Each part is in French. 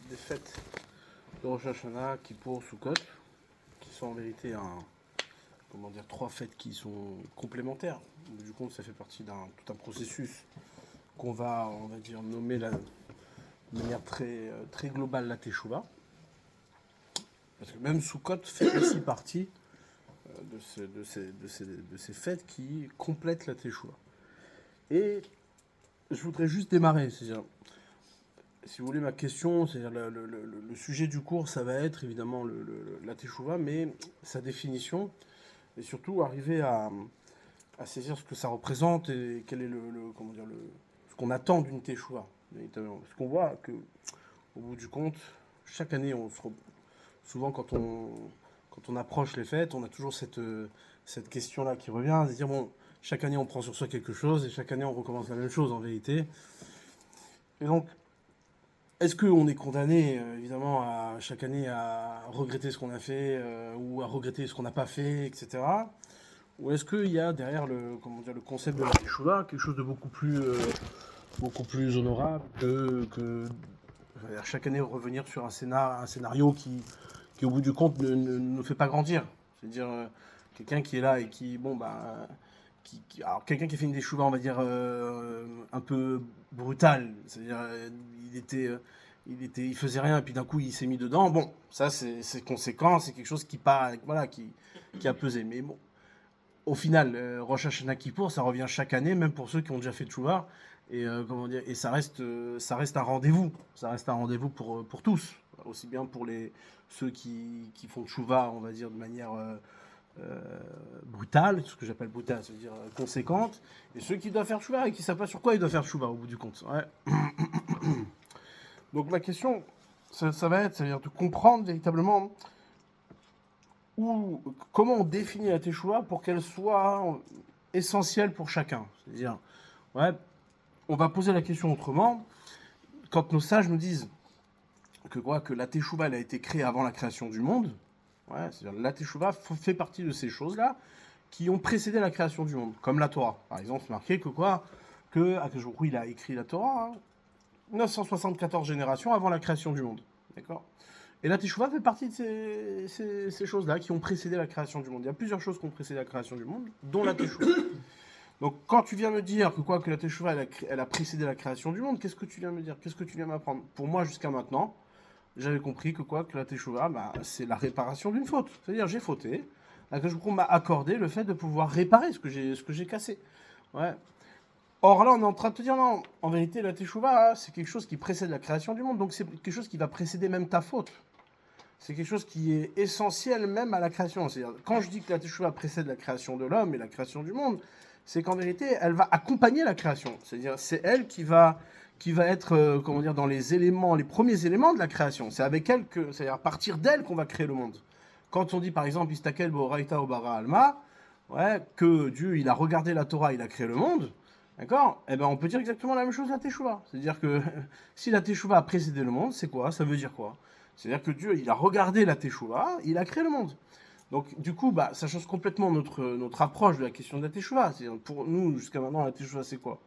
des fêtes de Rosh Hashanah, Kippour, Sukkot, qui sont en vérité trois fêtes qui sont complémentaires. Au bout du compte, ça fait partie tout un processus qu'on va, on va dire, nommer de manière très globale la Teshuvah. Parce que même Sukkot fait aussi partie de ces fêtes qui complètent la Teshuvah. Et je voudrais juste démarrer, c'est-à-dire, si vous voulez, ma question, c'est-à-dire le sujet du cours, ça va être évidemment la Teshuvah, mais sa définition, et surtout arriver à saisir ce que ça représente et quel est ce qu'on attend d'une Teshuvah. Parce qu'on voit que, au bout du compte, chaque année, souvent quand on approche les fêtes, on a toujours cette question-là qui revient, c'est-à-dire, bon, chaque année on prend sur soi quelque chose et chaque année on recommence la même chose en vérité. Et donc, est-ce qu'on est condamné, évidemment, chaque année à regretter ce qu'on a fait ou à regretter ce qu'on n'a pas fait, etc. Ou est-ce qu'il y a derrière le concept de la Teshuvah quelque chose de beaucoup plus honorable que chaque année revenir sur un scénario qui, au bout du compte, ne nous fait pas grandir. C'est-à-dire quelqu'un qui est là et qui, bon, bah, alors quelqu'un qui a fait une Teshuvah, on va dire, un peu brutale. C'est-à-dire, il faisait rien et puis d'un coup il s'est mis dedans. Bon, ça c'est conséquent, c'est quelque chose qui a pesé. Mais bon, au final, Rosh Hashanah Kippour, ça revient chaque année, même pour ceux qui ont déjà fait Teshuvah. Et comment dire, et ça reste un rendez-vous. Ça reste un rendez-vous pour tous, aussi bien pour ceux qui font Teshuvah, on va dire de manière brutale, ce que j'appelle brutale, c'est-à-dire conséquente, et ceux qui doivent faire Teshuvah et qui ne savent pas sur quoi ils doivent faire Teshuvah au bout du compte. Ouais. Donc ma question, ça va être, c'est-à-dire de comprendre véritablement comment on définit la Teshuvah pour qu'elle soit essentielle pour chacun. C'est-à-dire, ouais, on va poser la question autrement. Quand nos sages nous disent que la Teshuvah elle a été créée avant la création du monde, ouais, c'est-à-dire la Teshuvah fait partie de ces choses-là qui ont précédé la création du monde, comme la Torah. Par exemple, c'est marqué que Akash Baruch Hu, il a écrit la Torah, 974 générations avant la création du monde. D'accord. Et la Teshuvah fait partie de ces choses-là qui ont précédé la création du monde. Il y a plusieurs choses qui ont précédé la création du monde, dont la Teshuvah. Donc quand tu viens me dire que la Teshuvah, elle a précédé la création du monde, qu'est-ce que tu viens me dire? Qu'est-ce que tu viens m'apprendre? Pour moi, jusqu'à maintenant, j'avais compris que la Teshuvah, bah, c'est la réparation d'une faute. C'est-à-dire, j'ai fauté, que m'a accordé le fait de pouvoir réparer ce que j'ai cassé. Ouais. Or là, on est en train de te dire non. En vérité, la Teshuvah, c'est quelque chose qui précède la création du monde. Donc c'est quelque chose qui va précéder même ta faute. C'est quelque chose qui est essentiel même à la création. C'est-à-dire, quand je dis que la Teshuvah précède la création de l'homme et la création du monde, c'est qu'en vérité, elle va accompagner la création. C'est-à-dire, c'est elle qui va être, comment dire, dans les premiers éléments de la création. C'est avec elle c'est-à-dire à partir d'elle qu'on va créer le monde. Quand on dit par exemple, Istakel Boraita Obara Alma, ouais, que Dieu, il a regardé la Torah, il a créé le monde, d'accord. Eh ben, on peut dire exactement la même chose à la Teshuvah. C'est-à-dire que si la Teshuvah a précédé le monde, c'est quoi? Ça veut dire quoi? C'est-à-dire que Dieu, il a regardé la Teshuvah, il a créé le monde. Donc, du coup, bah, ça change complètement notre approche de la question de la Teshuvah. C'est-à-dire, pour nous, jusqu'à maintenant, la Teshuvah, c'est quoi?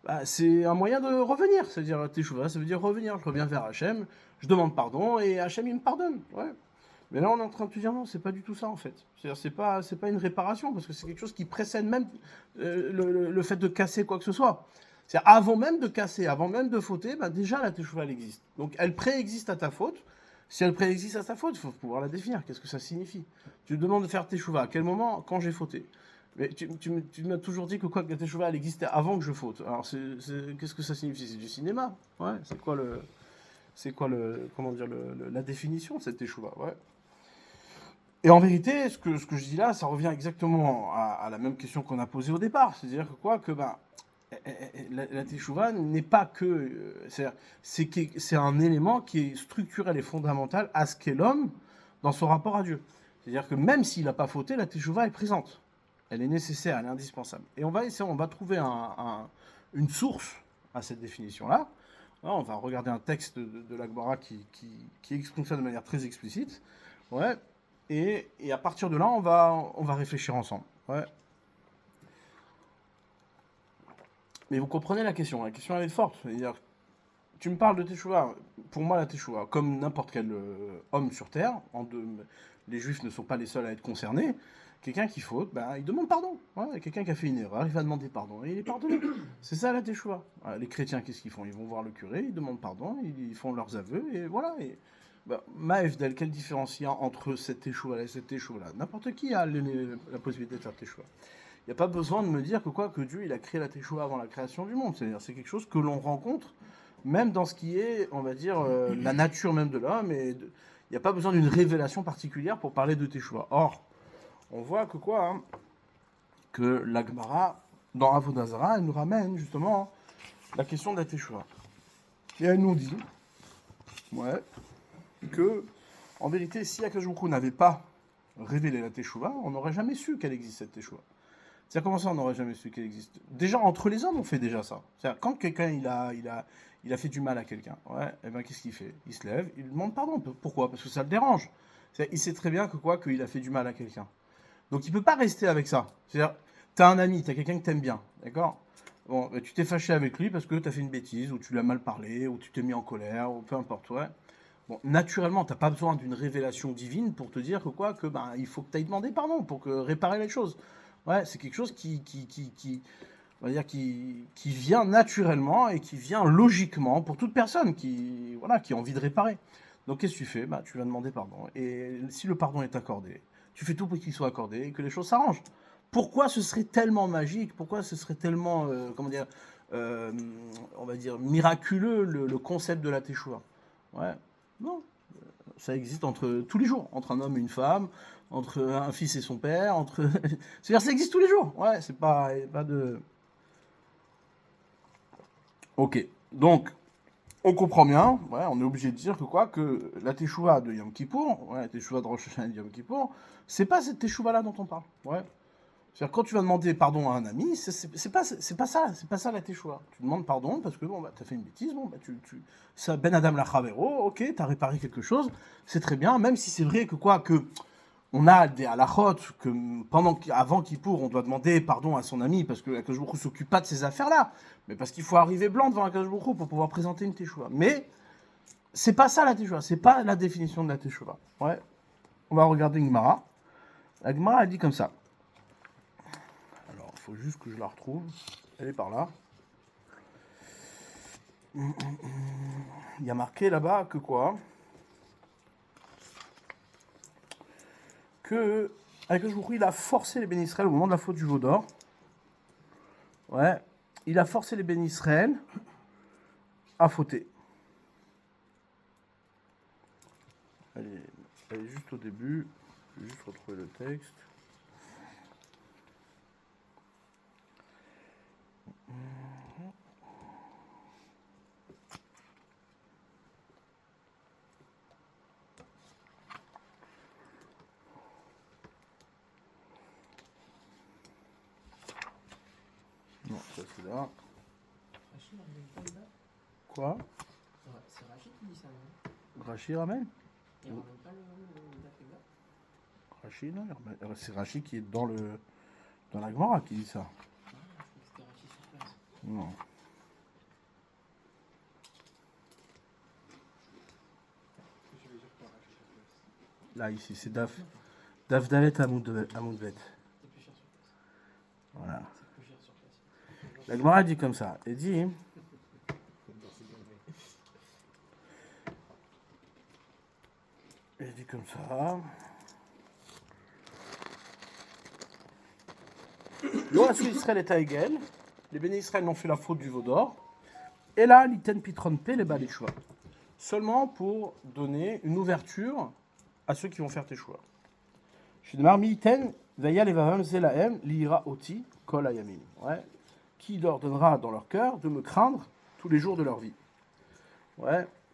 Bah, c'est un moyen de revenir. C'est-à-dire, la Teshuvah, ça veut dire revenir. Je reviens vers Hachem, je demande pardon, et Hachem, il me pardonne. Ouais. Mais là, on est en train de te dire non, c'est pas du tout ça, en fait. C'est-à-dire, c'est pas une réparation, parce que c'est quelque chose qui précède même le fait de casser quoi que ce soit. C'est-à-dire, avant même de casser, avant même de fauter, bah, déjà, la Teshuvah, elle existe. Donc, elle préexiste à ta faute. Si elle préexiste à ta faute, il faut pouvoir la définir. Qu'est-ce que ça signifie? Tu me demandes de faire Teshuvah. À quel moment? Quand j'ai fauté. Mais tu m'as toujours dit que la Teshuvah, elle existait avant que je faute. Alors, qu'est-ce que ça signifie? C'est du cinéma. Ouais, comment dire, la définition de cette Teshuvah? Ouais. Et en vérité, ce que je dis là, ça revient exactement à la même question qu'on a posée au départ. C'est-à-dire que bah, la Teshuvah n'est pas que. C'est un élément qui est structurel et fondamental à ce qu'est l'homme dans son rapport à Dieu. C'est-à-dire que même s'il n'a pas fauté, la Teshuvah est présente. Elle est nécessaire, elle est indispensable. Et on va trouver une source à cette définition-là. On va regarder un texte de l'Agbara qui exprime ça de manière très explicite. Ouais. Et à partir de là, on va réfléchir ensemble. Ouais. Mais vous comprenez la question. La question, elle est forte. C'est-à-dire, tu me parles de Teshuva. Pour moi, la Teshuva, comme n'importe quel homme sur Terre, les Juifs ne sont pas les seuls à être concernés. Quelqu'un qui faute, ben, il demande pardon. Ouais, quelqu'un qui a fait une erreur, il va demander pardon et il est pardonné. C'est ça la Teshuva. Les chrétiens, qu'est-ce qu'ils font? Ils vont voir le curé, ils demandent pardon, ils font leurs aveux et voilà. Et, ben, Maëfdel, quelle différence il y a entre cette Teshuva et cette Teshuva-là? N'importe qui a la possibilité de faire Teshuva. Il n'y a pas besoin de me dire que Dieu il a créé la Teshuva avant la création du monde. C'est-à-dire c'est quelque chose que l'on rencontre même dans ce qui est, on va dire, la nature même de l'homme. Il n'y a pas besoin d'une révélation particulière pour parler de Teshuva. Or, on voit que la Gemara, dans Avodah Zarah, elle nous ramène justement la question de la Teshuva. Et elle nous dit, que, en vérité, si Akadosh Baruch Hu n'avait pas révélé la Teshuva, on n'aurait jamais su qu'elle existe, cette Teshuva. C'est-à-dire, comment ça, on n'aurait jamais su qu'elle existe? Déjà, entre les hommes, on fait déjà ça. C'est-à-dire, quand quelqu'un, il a fait du mal à quelqu'un, et ben, qu'est-ce qu'il fait? Il se lève, il demande pardon. Pourquoi? Parce que ça le dérange. Il sait très bien qu'il a fait du mal à quelqu'un. Donc, il peut pas rester avec ça. C'est-à-dire, tu as un ami, tu as quelqu'un que tu aimes bien, d'accord? Bon, ben, tu t'es fâché avec lui parce que tu as fait une bêtise, ou tu l'as mal parlé, ou tu t'es mis en colère, ou peu importe, Bon, naturellement, tu n'as pas besoin d'une révélation divine pour te dire il faut que tu ailles demander pardon pour réparer les choses. C'est quelque chose on va dire qui vient naturellement et qui vient logiquement pour toute personne qui a envie de réparer. Donc qu'est-ce que tu fais? Tu vas demander pardon. Et si le pardon est accordé, tu fais tout pour qu'il soit accordé et que les choses s'arrangent. Pourquoi ce serait tellement magique? Pourquoi ce serait tellement, on va dire, miraculeux le concept de la Teshuva? Non, ça existe tous les jours, entre un homme et une femme, entre un fils et son père, c'est-à-dire ça existe tous les jours. C'est pas de... Ok, donc on comprend bien, on est obligé de dire que la Teshuva de Yom Kippour, la Teshuva de Rosh Hashanah de Yom Kippour, c'est pas cette Teshuva-là dont on parle. C'est-à-dire quand tu vas demander pardon à un ami, c'est pas ça la Teshuva. Tu demandes pardon parce que tu as fait une bêtise, ça Ben Adam la Chavero, ok, tu as réparé quelque chose, c'est très bien, même si c'est vrai que on a des halachot que avant Kippour, on doit demander pardon à son ami parce que Akadosh Baruch Hu s'occupe pas de ces affaires-là, mais parce qu'il faut arriver blanc devant Akadosh Baruch Hu pour pouvoir présenter une Teshuva. Mais c'est pas ça la Teshuva, c'est pas la définition de la Teshuva. On va regarder une Gemara. La Gemara a dit comme ça. Alors, il faut juste que je la retrouve. Elle est par là. Il y a marqué là-bas que que Akadosh Baruch Hu, il a forcé les bénis Israël au moment de la faute du veau d'or. Il a forcé les bénis Israël à fauter. Elle est juste au début. Je vais juste retrouver le texte. Non, ça c'est là. Quoi? C'est Rachid qui dit ça, non? Rachid ramène? Il ramène pas le date exact? Rachid, non, c'est Rachid qui est dans la Gemara qui dit ça. Ah, je crois que c'était Rachid sur place. Non. Là, ici, c'est Daf Dalet Amoudbet. C'est plus cher sur place. Voilà. C'est plus cher sur place. La Gemara dit comme ça. Elle dit... Elle dit comme ça. L'Oasu Israël est à Hegel. Les bénis Israël n'ont fait la faute du veau d'or. Et là, l'Iten Pitron P, les Baleshua. Seulement pour donner une ouverture à ceux qui vont faire tes choix. Shidmar Miiten, Vaya Levavam Zelahem, Lira Oti, Kol Ayamim. Qui leur donnera dans leur cœur de me craindre tous les jours de leur vie.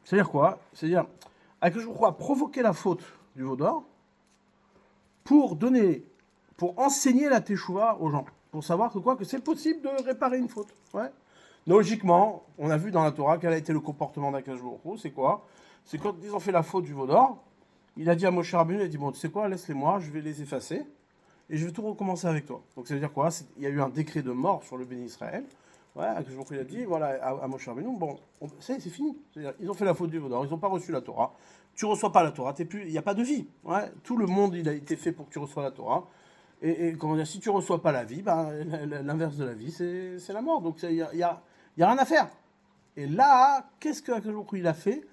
C'est-à-dire quoi? C'est-à-dire, Akadosh Baruch Hu a provoqué la faute du veau d'or pour enseigner la teshuva aux gens, pour savoir que c'est possible de réparer une faute. Logiquement, on a vu dans la Torah quel a été le comportement d'Akadosh Baruch Hu, c'est quoi? C'est quand ils ont fait la faute du veau d'or, il a dit à Moshe Rabbeinu, il a dit bon, tu sais quoi, laisse-les-moi, je vais les effacer et je vais tout recommencer avec toi. Donc ça veut dire quoi? Il y a eu un décret de mort sur le béni Israël. Ouais, Akadosh Baruch Hu, il a dit, voilà, à Moshe Rabbeinu, bon, ça y est, c'est fini. C'est-à-dire, ils ont fait la faute du veau d'or, ils n'ont pas reçu la Torah. Tu reçois pas la Torah, il n'y a pas de vie. Ouais, tout le monde, il a été fait pour que tu reçois la Torah. Et comment dire, si tu reçois pas la vie, ben, l'inverse de la vie, c'est la mort. Donc, il y a rien à faire. Et là, qu'est-ce que Akadosh Baruch Hu, il a fait?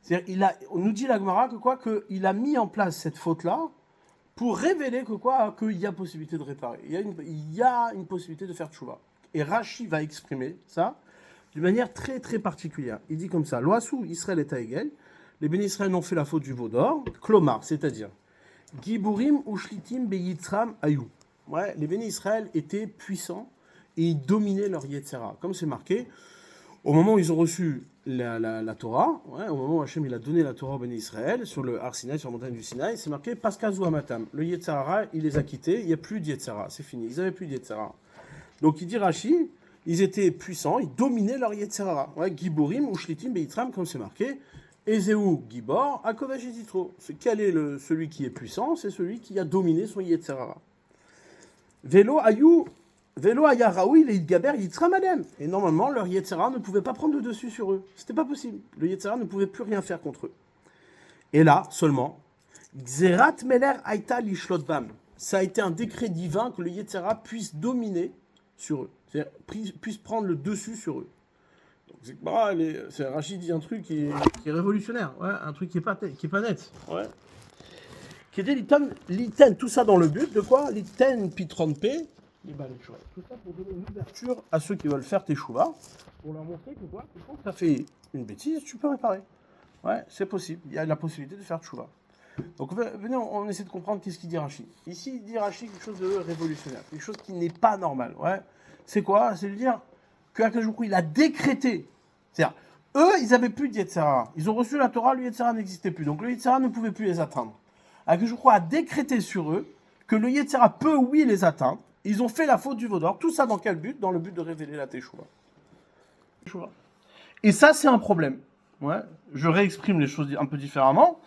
C'est-à-dire, on nous dit la Gemara que quoi, qu'il a mis en place cette faute-là pour révéler que quoi, qu'il y a possibilité de réparer. Il y a une possibilité de faire tchouva. Et Rashi va exprimer ça d'une manière très très particulière. Il dit comme ça, Loasou Israël est à Hegel, les bénis Israël ont fait la faute du veau d'or, Klomar, c'est-à-dire Giburim ou Shlitim beyitzram ayou. Ouais, les bénis Israël étaient puissants et ils dominaient leur Yetzera. Comme c'est marqué, au moment où ils ont reçu la Torah, ouais, au moment où Hachem il a donné la Torah au bénis Israël, sur le Har Sinaï, sur la montagne du Sinaï, c'est marqué Paskazou Amatam. Le Yetzera, il les a quittés, il n'y a plus de Yetzera, c'est fini, ils n'avaient plus de Yetzera. Donc il dit Rashi, ils étaient puissants, ils dominaient leur Yetzera. Ouais, Giborim ou Shlitim beyitzram, comme c'est marqué. Ezeu Gibor, Akovash et Zitro. Quel est celui qui est puissant? C'est celui qui a dominé son Yetzera. Velo Aya Raoui, les Gaber Yitzram Adem. Et normalement, leur Yetzera ne pouvait pas prendre le dessus sur eux. C'était pas possible. Le Yetzera ne pouvait plus rien faire contre eux. Et là, seulement, Xerat Meler Aïta Lishlot Bam. Ça a été un décret divin que le Yetzera puisse dominer sur eux. C'est-à-dire, puisse prendre le dessus sur eux. C'est Rachid dit un truc qui est révolutionnaire, ouais, un truc qui est pas net, ouais. Qui était l'iten, tout ça dans le but de quoi? L'iten pitron p, tout ça pour donner une ouverture à ceux qui veulent faire teshuva, pour leur montrer que quoi, quand tu as fait une bêtise, tu peux réparer. Ouais, c'est possible, il y a la possibilité de faire teshuva. Donc venez, on essaie de comprendre qu'est-ce qu'il dit Rachid. Ici, il dit Rachid quelque chose de révolutionnaire, quelque chose qui n'est pas normal, ouais. C'est quoi? C'est de dire que Akadosh Baruch Hu, il a décrété. C'est-à-dire, eux, ils n'avaient plus de Yetzera. Ils ont reçu la Torah, le Yetzera n'existait plus. Donc le Yetzera ne pouvait plus les atteindre. Akadosh Baruch Hu a décrété sur eux que le Yetzera peut, oui, les atteindre. Ils ont fait la faute du veau d'or. Tout ça dans quel but? Dans le but de révéler la Teshuvah. Et ça, c'est un problème. Ouais. Je réexprime les choses un peu différemment.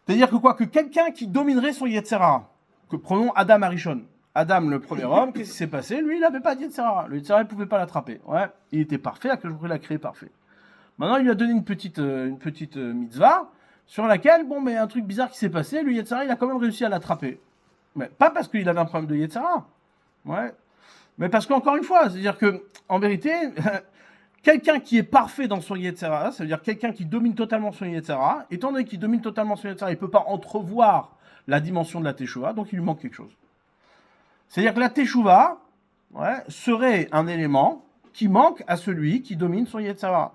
C'est-à-dire que quoi? Que quelqu'un qui dominerait son Yetzera, que prenons Adam Arishon. Adam, le premier homme, qu'est-ce qui s'est passé? Lui, il n'avait pas de Yetzera. Le Yetzera, il ne pouvait pas l'attraper. Ouais, il était parfait, Akadosh Baruch Hu l'a créé parfait. Maintenant, il lui a donné une petite mitzvah sur laquelle, bon, mais un truc bizarre qui s'est passé, le Yetzera, il a quand même réussi à l'attraper. Mais pas parce qu'il avait un problème de Yetzera. Ouais. Mais parce qu'encore une fois, c'est-à-dire que, en vérité, quelqu'un qui est parfait dans son Yetzera, ça veut dire quelqu'un qui domine totalement son Yetzera, étant donné qu'il domine totalement son Yetzera, il ne peut pas entrevoir la dimension de la Teshuvah, donc il lui manque quelque chose. C'est-à-dire que la Teshuvah, ouais, serait un élément qui manque à celui qui domine son Yetzara.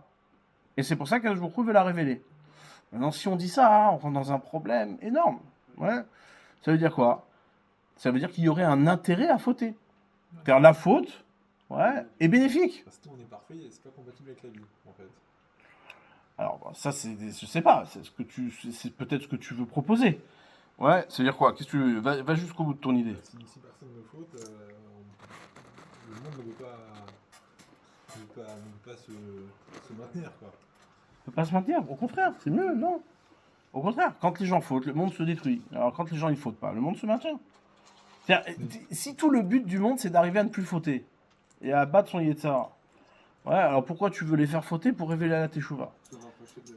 Et c'est pour ça qu'Akadosh Baruch Hu veut la révéler. Maintenant, si on dit ça, on rentre dans un problème énorme. Ouais. Ça veut dire quoi? Ça veut dire qu'il y aurait un intérêt à fauter. C'est-à-dire la faute, ouais, est bénéfique. Parce que tout on est parfait, c'est pas compatible avec la vie, en fait. Alors, ça, je sais pas, c'est peut-être ce que tu veux proposer. Ouais, ça veut dire quoi? Qu'est-ce que tu va jusqu'au bout de ton idée. Si personne ne faute, le monde ne veut pas se maintenir, quoi. Ne peut pas se maintenir, au contraire, c'est mieux, non? Au contraire, quand les gens fautent, le monde se détruit. Alors quand les gens ne fautent pas, le monde se maintient. C'est-à-dire, si tout le but du monde, c'est d'arriver à ne plus fauter et à battre son Yetzara, ouais, alors pourquoi tu veux les faire fauter pour révéler la Teshuvah? Se rapprocher plus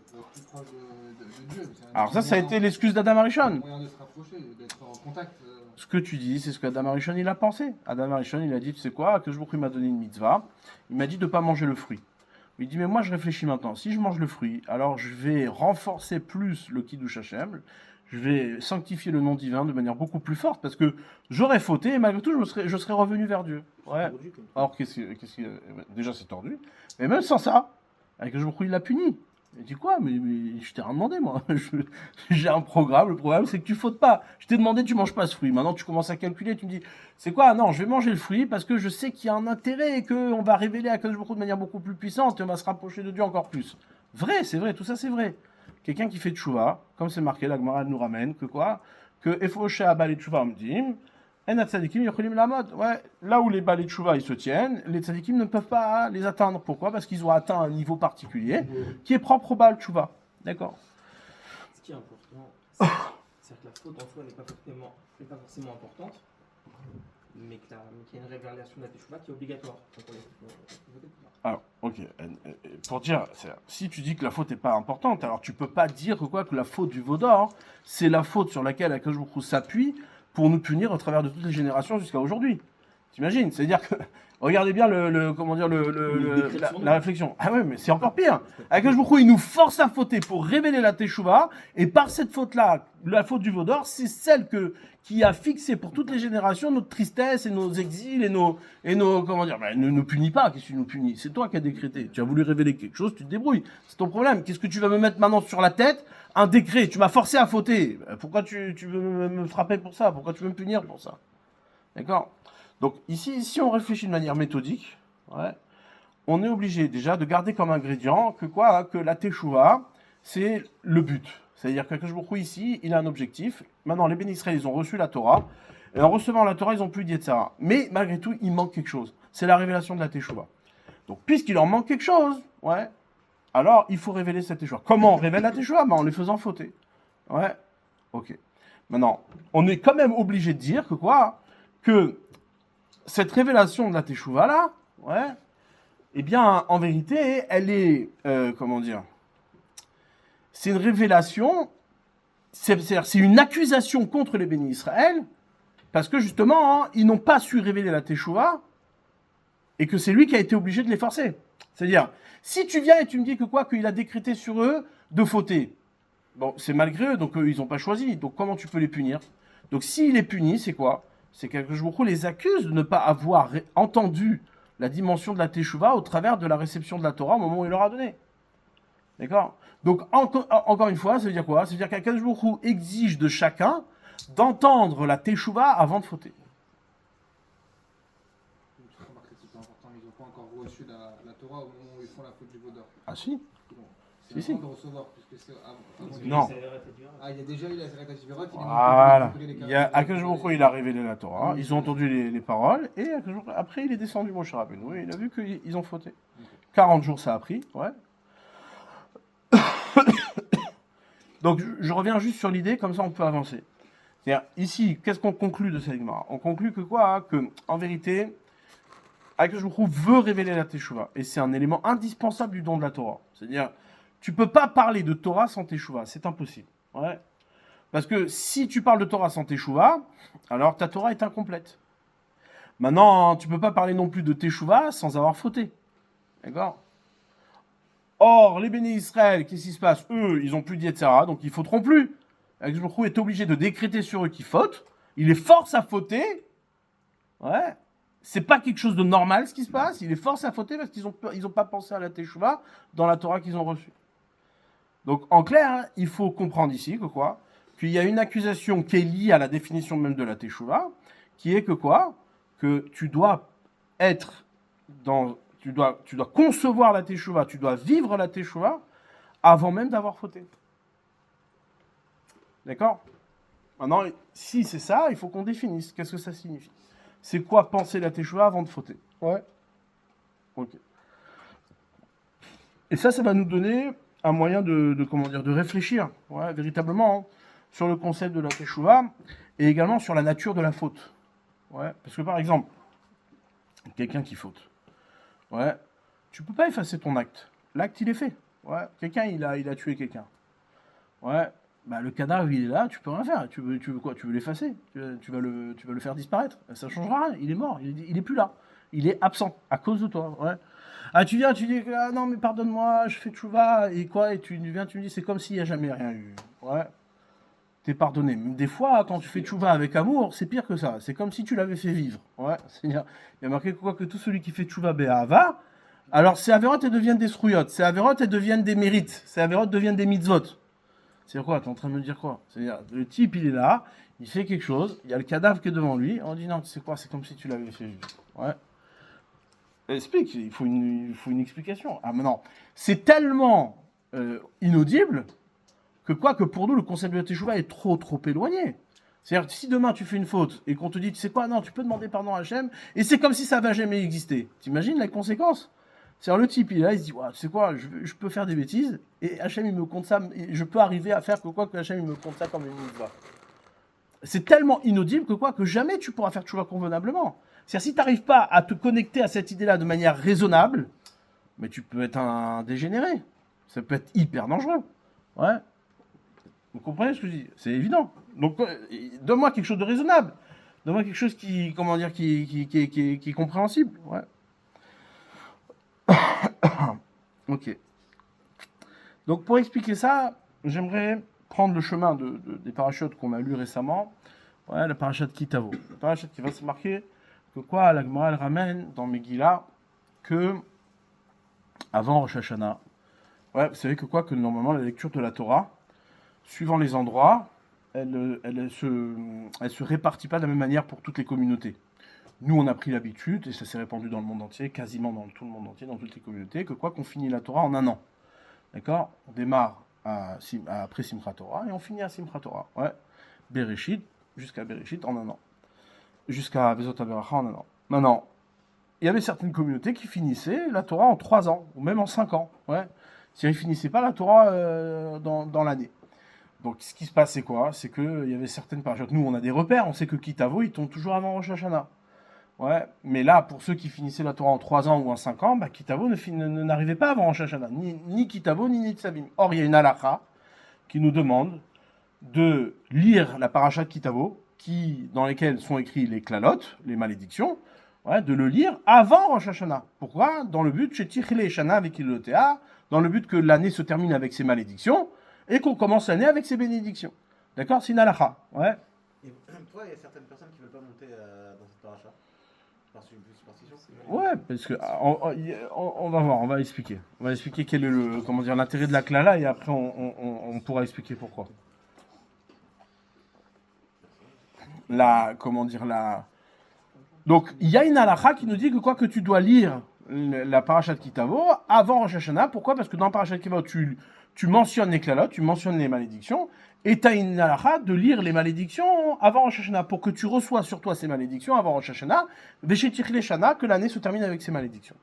proche de Dieu. Alors ça a été l'excuse d'Adam Arishon. Un moyen de se rapprocher, d'être en contact. Ce que tu dis, c'est ce qu'Adam Arishon il a pensé. Adam Arishon il a dit, tu sais quoi, que Akadosh Baruch Hu m'a donné une mitzvah, il m'a dit de ne pas manger le fruit. Il dit, mais moi je réfléchis maintenant, si je mange le fruit, alors je vais renforcer plus le Kiddush Hashem, je vais sanctifier le nom divin de manière beaucoup plus forte, parce que j'aurais fauté, et malgré tout je serais revenu vers Dieu. Ouais. Alors déjà c'est tordu, mais même sans ça, Akadosh Baruch Hu il l'a puni. Il dit quoi? Mais je t'ai rien demandé, moi. J'ai un programme. Le problème, c'est que tu fautes pas. Je t'ai demandé, tu manges pas ce fruit. Maintenant, tu commences à calculer. Tu me dis, c'est quoi? Non, je vais manger le fruit parce que je sais qu'il y a un intérêt et qu'on va révéler Akadosh Baruch Hu de manière beaucoup plus puissante et on va se rapprocher de Dieu encore plus. Vrai, c'est vrai. Tout ça, c'est vrai. Quelqu'un qui fait tchouva, comme c'est marqué, la Gemara nous ramène que quoi? Que Efoshe Abal et Tchouva Omdim. Ouais, là où les balais de chouva ils se tiennent, les tzadikim ne peuvent pas les atteindre. Pourquoi? Parce qu'ils ont atteint un niveau particulier qui est propre au bal de chouva. D'accord. Ce qui est important, c'est que la faute en soi n'est pas forcément importante. mais qu'il y a une révélation de la Teshuvah qui est obligatoire. Donc on est voter pour ça. Alors, ok. Pour dire, si tu dis que la faute n'est pas importante, alors tu peux pas dire que la faute du veau d'or, c'est la faute sur laquelle Akadosh Baruch Hu s'appuie pour nous punir au travers de toutes les générations jusqu'à aujourd'hui. T'imagines? C'est-à-dire que, regardez bien la réflexion. Ah ouais, mais c'est encore pire. Akadosh Baruch Hu, il nous force à fauter pour révéler la Teshuvah, et par cette faute-là, la faute du veau d'or, c'est celle qui a fixé pour toutes les générations notre tristesse et nos exils et nos ne nous punis pas. Qu'est-ce que tu nous punis? C'est toi qui as décrété. Tu as voulu révéler quelque chose, tu te débrouilles. C'est ton problème. Qu'est-ce que tu vas me mettre maintenant sur la tête? Un décret. Tu m'as forcé à fauter. Pourquoi tu veux me frapper pour ça? Pourquoi tu veux me punir pour ça? D'accord? Donc ici, si on réfléchit de manière méthodique, ouais, on est obligé déjà de garder comme ingrédient que la Teshuvah, c'est le but. C'est-à-dire qu'Akadosh Baruch Hu ici, il a un objectif. Maintenant, les bénis Israël, ils ont reçu la Torah. Et en recevant la Torah, ils ont plus d'Yetzara. Mais malgré tout, il manque quelque chose. C'est la révélation de la Teshuvah. Donc, puisqu'il en manque quelque chose, ouais, alors il faut révéler cette Teshuvah. Comment on révèle la Teshuvah? En les faisant fauter. Ouais, ok. Maintenant, on est quand même obligé de dire que cette révélation de la Teshuvah là, ouais, eh bien, en vérité, elle est, c'est une révélation, c'est une accusation contre les bénis Israël, parce que justement, ils n'ont pas su révéler la Teshuvah, et que c'est lui qui a été obligé de les forcer. C'est-à-dire, si tu viens et tu me dis qu'il a décrété sur eux de fauter, bon, c'est malgré eux, donc eux, ils n'ont pas choisi, donc comment tu peux les punir? Donc s'il les punit, c'est quoi? C'est qu'Akadosh Baruch Hu les accuse de ne pas avoir entendu la dimension de la Teshuvah au travers de la réception de la Torah au moment où il leur a donné. D'accord? Donc, encore une fois, ça veut dire quoi? Ça veut dire qu'Akadosh Baruch Hu exige de chacun d'entendre la Teshuvah avant de fauter. Je remarque que c'est pas important, ils n'ont pas encore reçu la Torah au moment où ils font la faute du veau d'or. Ah si? C'est Si, avant si. de recevoir, puisque c'est avant. Non. Ah, il y a déjà eu la Seret HaShvirot, Voilà. Akadosh Baruch Hu, il a révélé la Torah, ils ont entendu les paroles, et après, il est descendu Moshe Rabbeinu, et il a vu qu'ils ont fauté. 40 jours, ça a pris, ouais. Donc, je reviens juste sur l'idée, comme ça on peut avancer. C'est-à-dire, ici, qu'est-ce qu'on conclut de cette Gemara? On conclut que en vérité, Akadosh Baruch Hu veut révéler la Teshuvah, et c'est un élément indispensable du don de la Torah. C'est-à-dire, tu peux pas parler de Torah sans Teshuvah, c'est impossible. Ouais. Parce que si tu parles de Torah sans Teshuvah, alors ta Torah est incomplète. Maintenant, tu peux pas parler non plus de Teshuvah sans avoir fauté. D'accord? Or, les bénis Israël, qu'est-ce qui se passe? Eux, ils ont plus d'Yetzara, donc ils fauteront plus. Akadosh Baruch Hu est obligé de décréter sur eux qu'ils fautent. Il les force à fauter. Ouais. C'est pas quelque chose de normal ce qui se passe. Il les force à fauter parce qu'ils ont pas pensé à la Teshuvah dans la Torah qu'ils ont reçue. Donc, en clair, il faut comprendre ici qu'il y a une accusation qui est liée à la définition même de la Teshuvah, qui est que tu dois être tu dois concevoir la Teshuvah, tu dois vivre la Teshuvah avant même d'avoir fauté. D'accord? Maintenant, si c'est ça, il faut qu'on définisse. Qu'est-ce que ça signifie? C'est quoi penser la Teshuvah avant de fauter? Ouais. Ok. Et ça va nous donner un moyen de réfléchir, ouais, véritablement, sur le concept de la Teshuvah, et également sur la nature de la faute. Ouais. Parce que par exemple, quelqu'un qui faute, ouais, tu peux pas effacer ton acte. L'acte, il est fait. Ouais. Quelqu'un, il a tué quelqu'un. Ouais. Bah, le cadavre, il est là, tu peux rien faire. Tu veux quoi? Tu veux l'effacer? Tu vas le faire disparaître? Ça changera rien. Il est mort. Il est plus là. Il est absent à cause de toi. Ouais. Ah, tu viens, tu dis ah non mais pardonne-moi, je fais tchouva et quoi? Et tu viens, tu me dis c'est comme s'il n'y a jamais rien eu. Ouais. T'es pardonné. Même des fois, quand tu fais tchouva avec amour, c'est pire que ça. C'est comme si tu l'avais fait vivre. Ouais. Il y a marqué que tout celui qui fait tchouva be'ahava. Alors ces avérotes, elles deviennent des srouillottes. Ces avérotes, elles deviennent des mérites. Ces avérotes deviennent des mitzvot. C'est quoi? T'es en train de me dire quoi? C'est-à-dire, le type, il est là, il fait quelque chose, il y a le cadavre qui est devant lui, on dit non, tu sais quoi, c'est comme si tu l'avais fait vivre. Ouais. Explique, il faut une explication. Ah, mais non, c'est tellement inaudible que pour nous, le concept de la Teshuvah est trop éloigné. C'est-à-dire, si demain tu fais une faute et qu'on te dit, tu sais quoi, non, tu peux demander pardon à Hachem, et c'est comme si ça n'avait jamais existé. T'imagines la conséquence? C'est-à-dire, le type, il est là, il se dit, ouais, tu sais quoi, je peux faire des bêtises, et Hachem, il me compte ça, et je peux arriver à faire que Hachem, il me compte ça comme une mitzvah. c'est tellement inaudible que jamais tu pourras faire tchouva convenablement. C'est-à-dire, si tu n'arrives pas à te connecter à cette idée-là de manière raisonnable, mais tu peux être un dégénéré. Ça peut être hyper dangereux. Ouais. Vous comprenez ce que je dis? C'est évident. Donc, donne-moi quelque chose de raisonnable. Donne-moi quelque chose qui, comment dire, qui est compréhensible. Ouais. Ok. Donc, pour expliquer ça, j'aimerais prendre le chemin des parachutes qu'on a lus récemment. Ouais, la parachute Kitavo. La parachute qui va se marquer que quoi, la Gemara elle ramène dans Megillah que avant Rosh Hashanah. Ouais, vous savez que normalement la lecture de la Torah, suivant les endroits, elle se répartit pas de la même manière pour toutes les communautés. Nous, on a pris l'habitude, et ça s'est répandu dans le monde entier, quasiment dans tout le monde entier, dans toutes les communautés, qu'on finit la Torah en un an. D'accord? On démarre après Simchat Torah et on finit à Simchat Torah. Ouais. Bereshit, jusqu'à Bereshit en un an. Jusqu'à Vezot HaBeracha en un an. Maintenant, il y avait certaines communautés qui finissaient la Torah en 3 ans, ou même en 5 ans. Ouais. Si ils ne finissaient pas la Torah dans l'année. Donc, ce qui se passe, c'est quoi? C'est qu'il y avait certaines parachutes. Nous, on a des repères. On sait que Kitavo, il tombe toujours avant Rosh Hashanah. Ouais. Mais là, pour ceux qui finissaient la Torah en 3 ans ou en 5 ans, bah, Kitavo n'arrivait pas avant Rosh Hashanah. Ni Kitavo, ni Nitzavim. Or, il y a une halakha qui nous demande de lire la parashat Kitavo, dans lesquelles sont écrits les klalot, les malédictions, ouais, de le lire avant Rosh Hashanah. Pourquoi? Dans le but, chez Tichle Shana avec Ilotea, dans le but que l'année se termine avec ses malédictions, et qu'on commence l'année avec ses bénédictions. D'accord? C'est une halakha. Ouais. Et pourquoi il y a certaines personnes qui ne veulent pas monter dans cette paracha? Par superstition? Ouais, parce que on va voir, on va expliquer. On va expliquer quel est l'intérêt de la klala, et après on pourra expliquer pourquoi. Donc, il y a une halakha qui nous dit que tu dois lire la parashat Kitavo avant Rosh Hashanah. Pourquoi? Parce que dans parashat Kitavo, tu mentionnes les klalot, tu mentionnes les malédictions, et tu as une halakha de lire les malédictions avant Rosh Hashanah, pour que tu reçois sur toi ces malédictions avant Rosh Hashanah, Veshetichle Shana, que l'année se termine avec ces malédictions.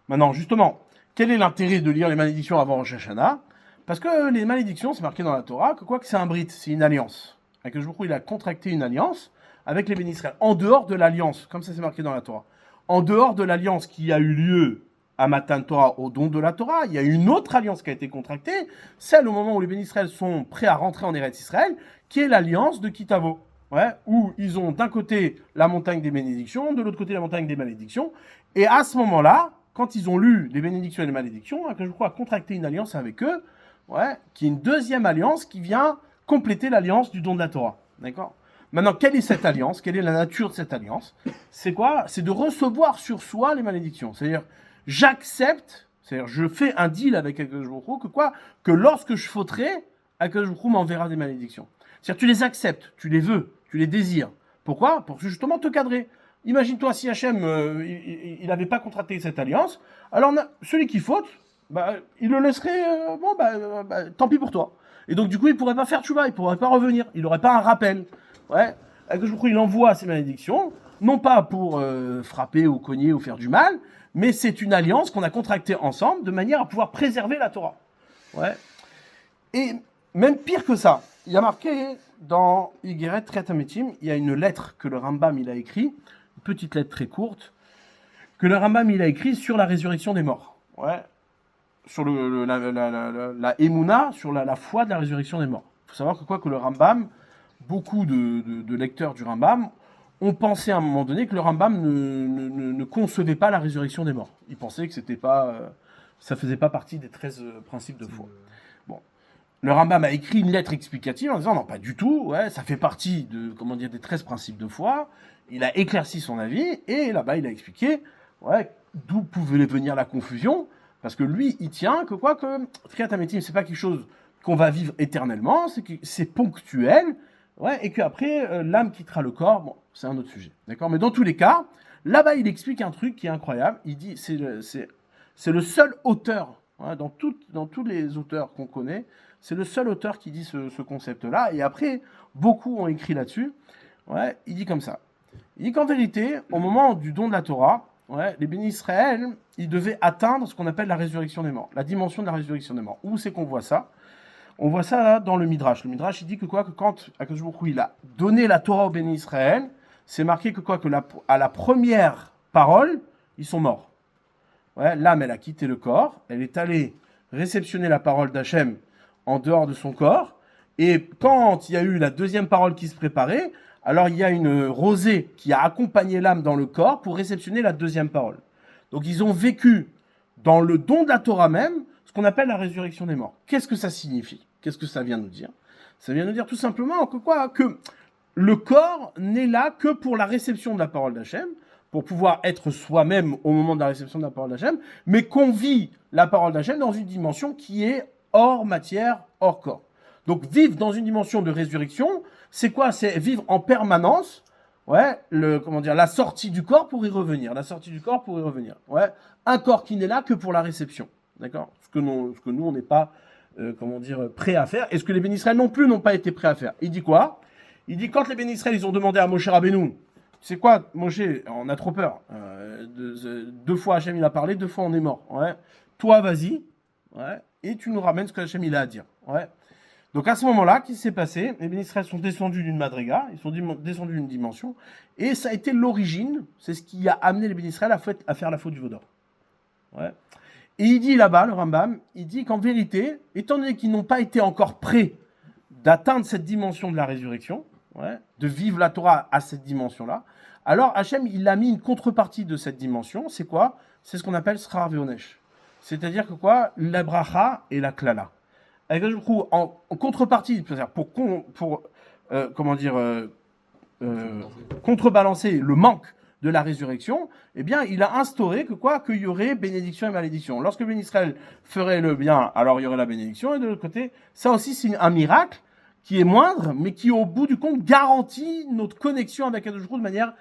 Maintenant, justement, quel est l'intérêt de lire les malédictions avant Rosh Hashanah? Parce que les malédictions, c'est marqué dans la Torah, que c'est un brit, c'est une alliance. Que il a contracté une alliance avec les bénis Israël, en dehors de l'alliance, comme ça c'est marqué dans la Torah. En dehors de l'alliance qui a eu lieu à Matan Torah, au don de la Torah, il y a une autre alliance qui a été contractée, celle au moment où les bénis Israël sont prêts à rentrer en Eretz Israël, qui est l'alliance de Kitavo. Ouais, où ils ont d'un côté la montagne des bénédictions, de l'autre côté la montagne des malédictions, et à ce moment-là, quand ils ont lu les bénédictions et les malédictions, a contracté une alliance avec eux, ouais, qui est une deuxième alliance qui vient compléter l'alliance du don de la Torah. D'accord? Maintenant, quelle est cette alliance? Quelle est la nature de cette alliance? C'est quoi? C'est de recevoir sur soi les malédictions. C'est-à-dire, j'accepte, c'est-à-dire, je fais un deal avec Akadosh Baruch Hu, que lorsque je fauterai, Akadosh Baruch Hu m'enverra des malédictions. C'est-à-dire, tu les acceptes, tu les veux, tu les désires. Pourquoi? Pour justement te cadrer. Imagine-toi si Hachem, il n'avait pas contracté cette alliance, alors celui qui faute, il le laisserait, tant pis pour toi. Et donc, du coup, il ne pourrait pas faire tchouva, il ne pourrait pas revenir, il n'aurait pas un rappel. Ouais. Il envoie ses malédictions, non pas pour frapper ou cogner ou faire du mal, mais c'est une alliance qu'on a contractée ensemble de manière à pouvoir préserver la Torah. Ouais. Et même pire que ça, il y a marqué dans Igeret Tret Hametim, il y a une lettre que le Rambam il a écrite, une petite lettre très courte, que le Rambam il a écrite sur la résurrection des morts. Ouais. Sur la Emouna, sur la foi de la résurrection des morts. Il faut savoir que le Rambam, beaucoup de lecteurs du Rambam ont pensé à un moment donné que le Rambam ne concevait pas la résurrection des morts. Ils pensaient que ça faisait pas partie des 13 principes de foi. Bon. Le Rambam a écrit une lettre explicative en disant non, pas du tout, ouais, ça fait partie des 13 principes de foi. Il a éclairci son avis et là-bas il a expliqué d'où pouvait venir la confusion. Parce que lui, il tient que Kriyat HaMetim, c'est pas quelque chose qu'on va vivre éternellement, c'est ponctuel, ouais, et qu'après, l'âme quittera le corps, bon, c'est un autre sujet, d'accord? Mais dans tous les cas, là-bas, il explique un truc qui est incroyable, il dit, c'est le seul auteur, ouais, dans tous les auteurs qu'on connaît, c'est le seul auteur qui dit ce concept-là, et après, beaucoup ont écrit là-dessus, ouais, il dit comme ça. Il dit qu'en vérité, au moment du don de la Torah, ouais, les bénis Israël, ils devaient atteindre ce qu'on appelle la résurrection des morts, la dimension de la résurrection des morts. Où c'est qu'on voit ça? On voit ça là dans le Midrash. Le Midrash, il dit que quoi? Que quand Akadosh Baruch Hu, il a donné la Torah au béni Israël, c'est marqué que quoi? Que à la première parole, ils sont morts. Ouais, l'âme, elle a quitté le corps, elle est allée réceptionner la parole d'Hachem en dehors de son corps, et quand il y a eu la deuxième parole qui se préparait, alors il y a une rosée qui a accompagné l'âme dans le corps pour réceptionner la deuxième parole. Donc ils ont vécu dans le don de la Torah même, ce qu'on appelle la résurrection des morts. Qu'est-ce que ça signifie? Qu'est-ce que ça vient nous dire? Ça vient nous dire tout simplement que quoi? Que le corps n'est là que pour la réception de la parole d'Hachem, pour pouvoir être soi-même au moment de la réception de la parole d'Hachem, mais qu'on vit la parole d'Hachem dans une dimension qui est hors matière, hors corps. Donc vivre dans une dimension de résurrection, c'est quoi? C'est vivre en permanence, ouais, la sortie du corps pour y revenir, la sortie du corps pour y revenir. Ouais, un corps qui n'est là que pour la réception, d'accord? Ce que nous on n'est pas, prêts à faire, et ce que les bénis Israël non plus n'ont pas été prêts à faire. Il dit quoi? Il dit quand les bénis Israël ils ont demandé à Moshe Rabbeinu, c'est quoi, Moshe, on a trop peur. 2 fois Hachem il a parlé, 2 fois on est mort. Ouais. Toi, vas-y, ouais, et tu nous ramènes ce que Hachem il a à dire. Ouais. Donc à ce moment-là, qu'est-ce qui s'est passé? Les bénis Israël sont descendus d'une madriga, ils sont descendus d'une dimension, et ça a été l'origine, c'est ce qui a amené les bénis Israël à faire la faute du veau d'or. Ouais. Et il dit là-bas, le Rambam, il dit qu'en vérité, étant donné qu'ils n'ont pas été encore prêts d'atteindre cette dimension de la résurrection, ouais, de vivre la Torah à cette dimension-là, alors Hachem, il a mis une contrepartie de cette dimension, c'est quoi? C'est ce qu'on appelle Srar Veonesh. C'est-à-dire que quoi? La bracha et la klala. Avec en contrepartie, pour contrebalancer le manque de la résurrection, eh bien, il a instauré que quoi? Qu'il y aurait bénédiction et malédiction. Lorsque le béni Israël ferait le bien, alors il y aurait la bénédiction, et de l'autre côté, ça aussi, c'est un miracle qui est moindre, mais qui, au bout du compte, garantit notre connexion avec Akadosh Baruch Hu de manière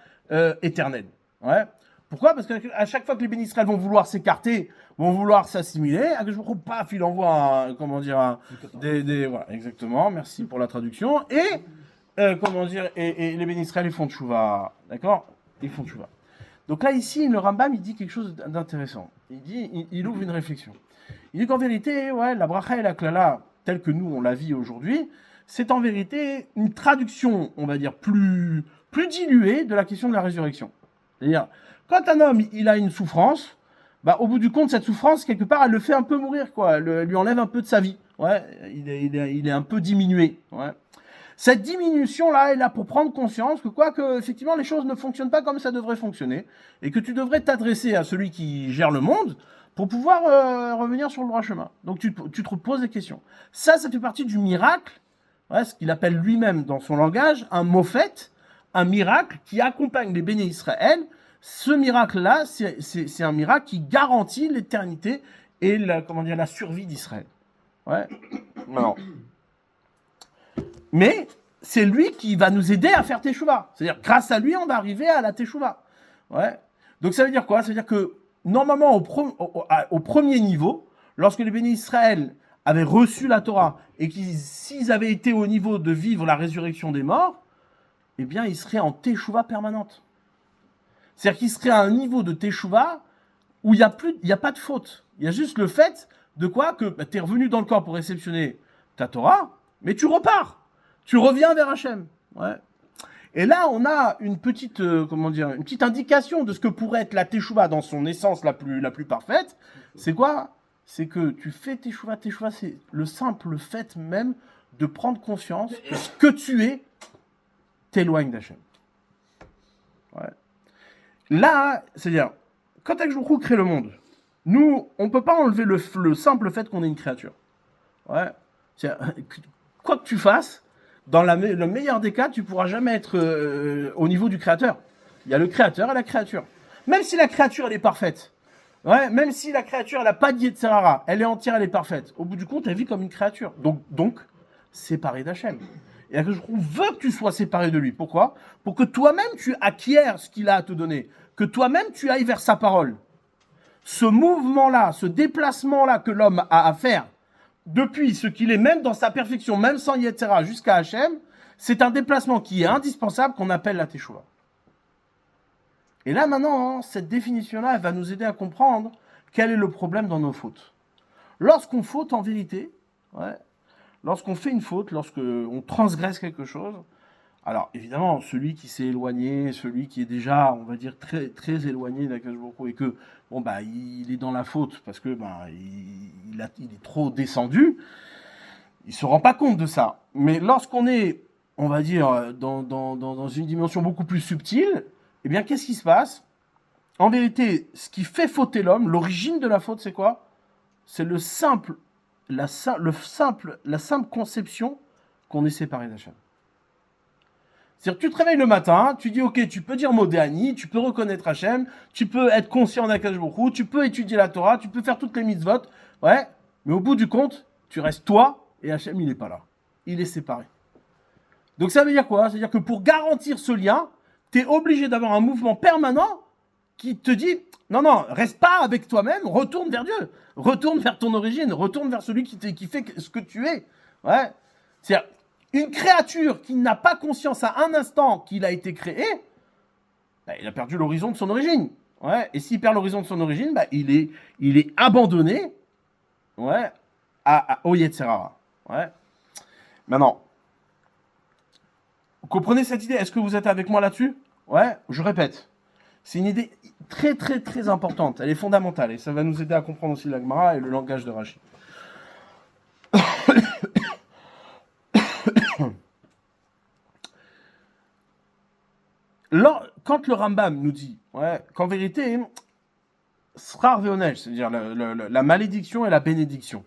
éternelle. Ouais. Pourquoi? Parce qu'à chaque fois que les bénis Israël vont vouloir s'écarter, vont vouloir s'assimiler, Akadosh Baruch Hu, paf, il envoie voilà, exactement, merci pour la traduction, et les bénis Israël, ils font tchouva, d'accord? Ils font tchouva. Donc là, ici, le Rambam, il dit quelque chose d'intéressant. Il ouvre une réflexion. Il dit qu'en vérité, ouais, la bracha et la klala, telle que nous, on la vit aujourd'hui, c'est en vérité une traduction, on va dire, plus diluée de la question de la résurrection. C'est-à-dire, quand un homme, il a une souffrance, bah, au bout du compte, cette souffrance, quelque part, elle le fait un peu mourir, quoi. Elle lui enlève un peu de sa vie. Ouais, il est un peu diminué. Ouais. Cette diminution-là est là pour prendre conscience que effectivement, les choses ne fonctionnent pas comme ça devrait fonctionner, et que tu devrais t'adresser à celui qui gère le monde pour pouvoir revenir sur le droit chemin. Donc tu te poses des questions. Ça fait partie du miracle, ouais, ce qu'il appelle lui-même dans son langage un mofet, un miracle qui accompagne les bénis Israël. Ce miracle-là, c'est un miracle qui garantit l'éternité et la survie d'Israël. Ouais. Alors. Mais c'est lui qui va nous aider à faire Teshuvah. C'est-à-dire, grâce à lui, on va arriver à la Teshuvah. Ouais. Donc ça veut dire quoi? Ça veut dire que, normalement, au premier niveau, lorsque les bénis Israël avaient reçu la Torah, et s'ils avaient été au niveau de vivre la résurrection des morts, eh bien, ils seraient en Teshuvah permanente. C'est-à-dire qu'ils seraient à un niveau de Teshuvah où il n'y a pas de faute. Il y a juste le fait de quoi? Que tu es revenu dans le corps pour réceptionner ta Torah, mais tu repars. Tu reviens vers Hachem. Ouais. Et là, on a une petite, une petite indication de ce que pourrait être la Teshuvah dans son essence la plus parfaite. C'est quoi? C'est que tu fais Teshuvah. Teshuvah, c'est le simple fait même de prendre conscience que ce que tu es t'éloigne d'Hachem. Ouais. Là, c'est-à-dire, quand Akadosh Baruch Hu crée le monde, nous, on ne peut pas enlever le simple fait qu'on est une créature. Ouais. Quoi que tu fasses, dans le meilleur des cas, tu ne pourras jamais être au niveau du créateur. Il y a le créateur et la créature. Même si la créature, elle est parfaite, ouais, même si la créature, elle n'a pas d'Yetzerara, elle est entière, elle est parfaite, au bout du compte, elle vit comme une créature. Donc séparée d'Hachem. Et Akadosh Baruch Hu veut que tu sois séparé de lui. Pourquoi? Pour que toi-même, tu acquières ce qu'il a à te donner. Que toi-même, tu ailles vers sa parole. Ce mouvement-là, ce déplacement-là que l'homme a à faire, depuis ce qu'il est, même dans sa perfection, même sans Yetzera, jusqu'à Hachem, c'est un déplacement qui est indispensable, qu'on appelle la Teshuvah. Et là, maintenant, cette définition-là, elle va nous aider à comprendre quel est le problème dans nos fautes. Lorsqu'on faute, en vérité, ouais, lorsqu'on fait une faute, lorsqu'on transgresse quelque chose, alors évidemment, celui qui s'est éloigné, celui qui est déjà, on va dire, très, très éloigné d'Akadosh Baruch Hu et que, bon, bah, il est dans la faute parce que, bah, il est trop descendu, il se rend pas compte de ça. Mais lorsqu'on est, on va dire, dans une dimension beaucoup plus subtile, eh bien, qu'est-ce qui se passe? En vérité, ce qui fait fauter l'homme, l'origine de la faute, c'est quoi? C'est la simple conception qu'on est séparé d'Hachem. C'est-à-dire que tu te réveilles le matin, tu dis ok, tu peux dire Modéani, tu peux reconnaître Hachem, tu peux être conscient d'Akadosh Baruch Hu, tu peux étudier la Torah, tu peux faire toutes les mitzvot, ouais, mais au bout du compte, tu restes toi et Hachem il n'est pas là. Il est séparé. Donc ça veut dire quoi? C'est-à-dire que pour garantir ce lien, tu es obligé d'avoir un mouvement permanent qui te dit non, reste pas avec toi-même, retourne vers Dieu, retourne vers ton origine, retourne vers celui qui fait ce que tu es. Ouais. C'est-à-dire, une créature qui n'a pas conscience à un instant qu'il a été créé, bah, il a perdu l'horizon de son origine. Ouais. Et s'il perd l'horizon de son origine, bah, il est abandonné, ouais, au Yetzirah. Ouais. Maintenant, vous comprenez cette idée? Est-ce que vous êtes avec moi là-dessus? Ouais, je répète. C'est une idée très, très, très importante. Elle est fondamentale et ça va nous aider à comprendre aussi la Gemara et le langage de Rashi. Quand le Rambam nous dit qu'en vérité, Srar ve'onej, c'est-à-dire la malédiction et la bénédiction.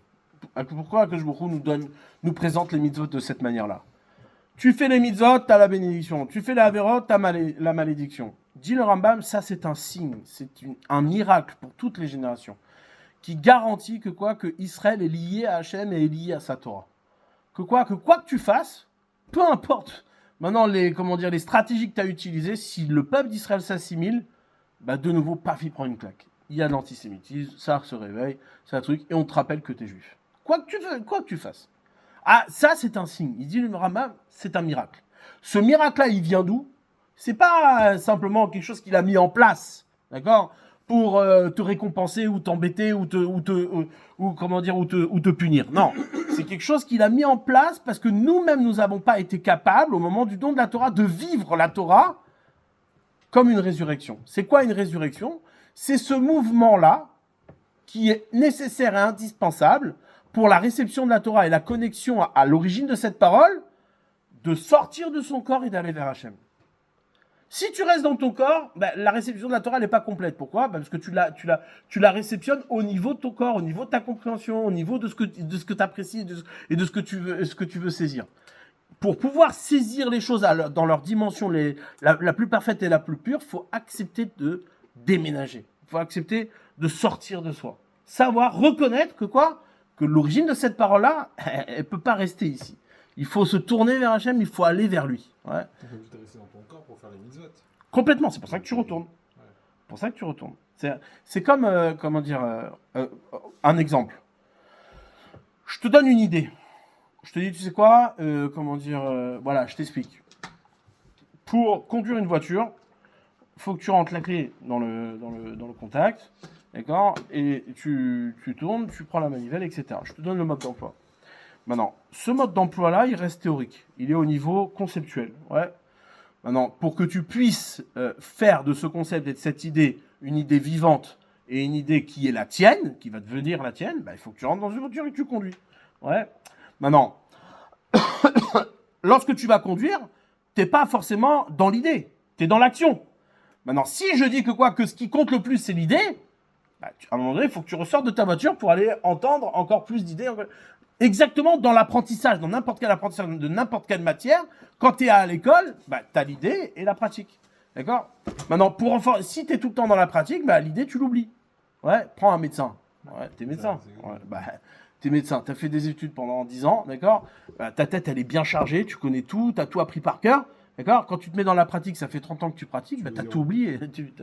Pourquoi Akadosh Baruch Hu nous présente les mitzvot de cette manière-là? Tu fais les mitzvot, tu as la bénédiction. Tu fais la averot, tu as la malédiction. Dit le Rambam, ça c'est un signe, c'est un miracle pour toutes les générations, qui garantit que Israël est lié à Hachem et est lié à sa Torah. Que quoi que tu fasses, peu importe maintenant les stratégies que tu as utilisées, si le peuple d'Israël s'assimile, bah de nouveau, paf, il prend une claque. Il y a l'antisémitisme, ça se réveille, c'est un truc, et on te rappelle que tu es juif. Quoi que tu fasses. Ah, ça c'est un signe. Il dit le Rambam, c'est un miracle. Ce miracle-là, il vient d'où? C'est pas simplement quelque chose qu'il a mis en place, d'accord, pour te récompenser ou t'embêter ou te punir. Non, c'est quelque chose qu'il a mis en place parce que nous-mêmes, nous n'avons pas été capables, au moment du don de la Torah, de vivre la Torah comme une résurrection. C'est quoi une résurrection? C'est ce mouvement-là qui est nécessaire et indispensable pour la réception de la Torah et la connexion à l'origine de cette parole, de sortir de son corps et d'aller vers Hachem. Si tu restes dans ton corps, bah, la réception de la Torah n'est pas complète. Pourquoi? Bah, parce que tu la réceptionnes au niveau de ton corps, au niveau de ta compréhension, au niveau de ce que tu apprécies et de ce que tu veux saisir. Pour pouvoir saisir les choses dans leur dimension la plus parfaite et la plus pure, il faut accepter de déménager. Il faut accepter de sortir de soi. Savoir reconnaître que l'origine de cette parole-là, elle ne peut pas rester ici. Il faut se tourner vers Hachem, il faut aller vers lui. Ouais. Tu peux tout rester dans ton corps pour faire les mitzvot. Complètement, c'est pour ça que tu retournes. Ouais. C'est pour ça que tu retournes. C'est comme, un exemple. Je te donne une idée. Je te dis, tu sais quoi, voilà, je t'explique. Pour conduire une voiture, il faut que tu rentres la clé dans le contact, d'accord, et tu tournes, tu prends la manivelle, etc. Je te donne le mode d'emploi. Maintenant, ce mode d'emploi-là, il reste théorique. Il est au niveau conceptuel. Ouais. Maintenant, pour que tu puisses faire de ce concept et de cette idée une idée vivante et une idée qui est la tienne, qui va devenir la tienne, bah, il faut que tu rentres dans une voiture et que tu conduis. Ouais. Maintenant, lorsque tu vas conduire, tu n'es pas forcément dans l'idée, tu es dans l'action. Maintenant, si je dis que ce qui compte le plus, c'est l'idée, bah, à un moment donné, il faut que tu ressortes de ta voiture pour aller entendre encore plus d'idées. Exactement dans l'apprentissage, dans n'importe quel apprentissage de n'importe quelle matière, quand tu es à l'école, bah, tu as l'idée et la pratique. D'accord? Maintenant, si tu es tout le temps dans la pratique, bah, l'idée, tu l'oublies. Ouais, prends un médecin. Ouais, t'es médecin. Ouais, bah, t'es médecin, t'as fait des études pendant 10 ans, d'accord? Bah, ta tête, elle est bien chargée, tu connais tout, t'as tout appris par cœur. D'accord? Quand tu te mets dans la pratique, ça fait 30 ans que tu pratiques, bah, t'as tout oublié. Non, tu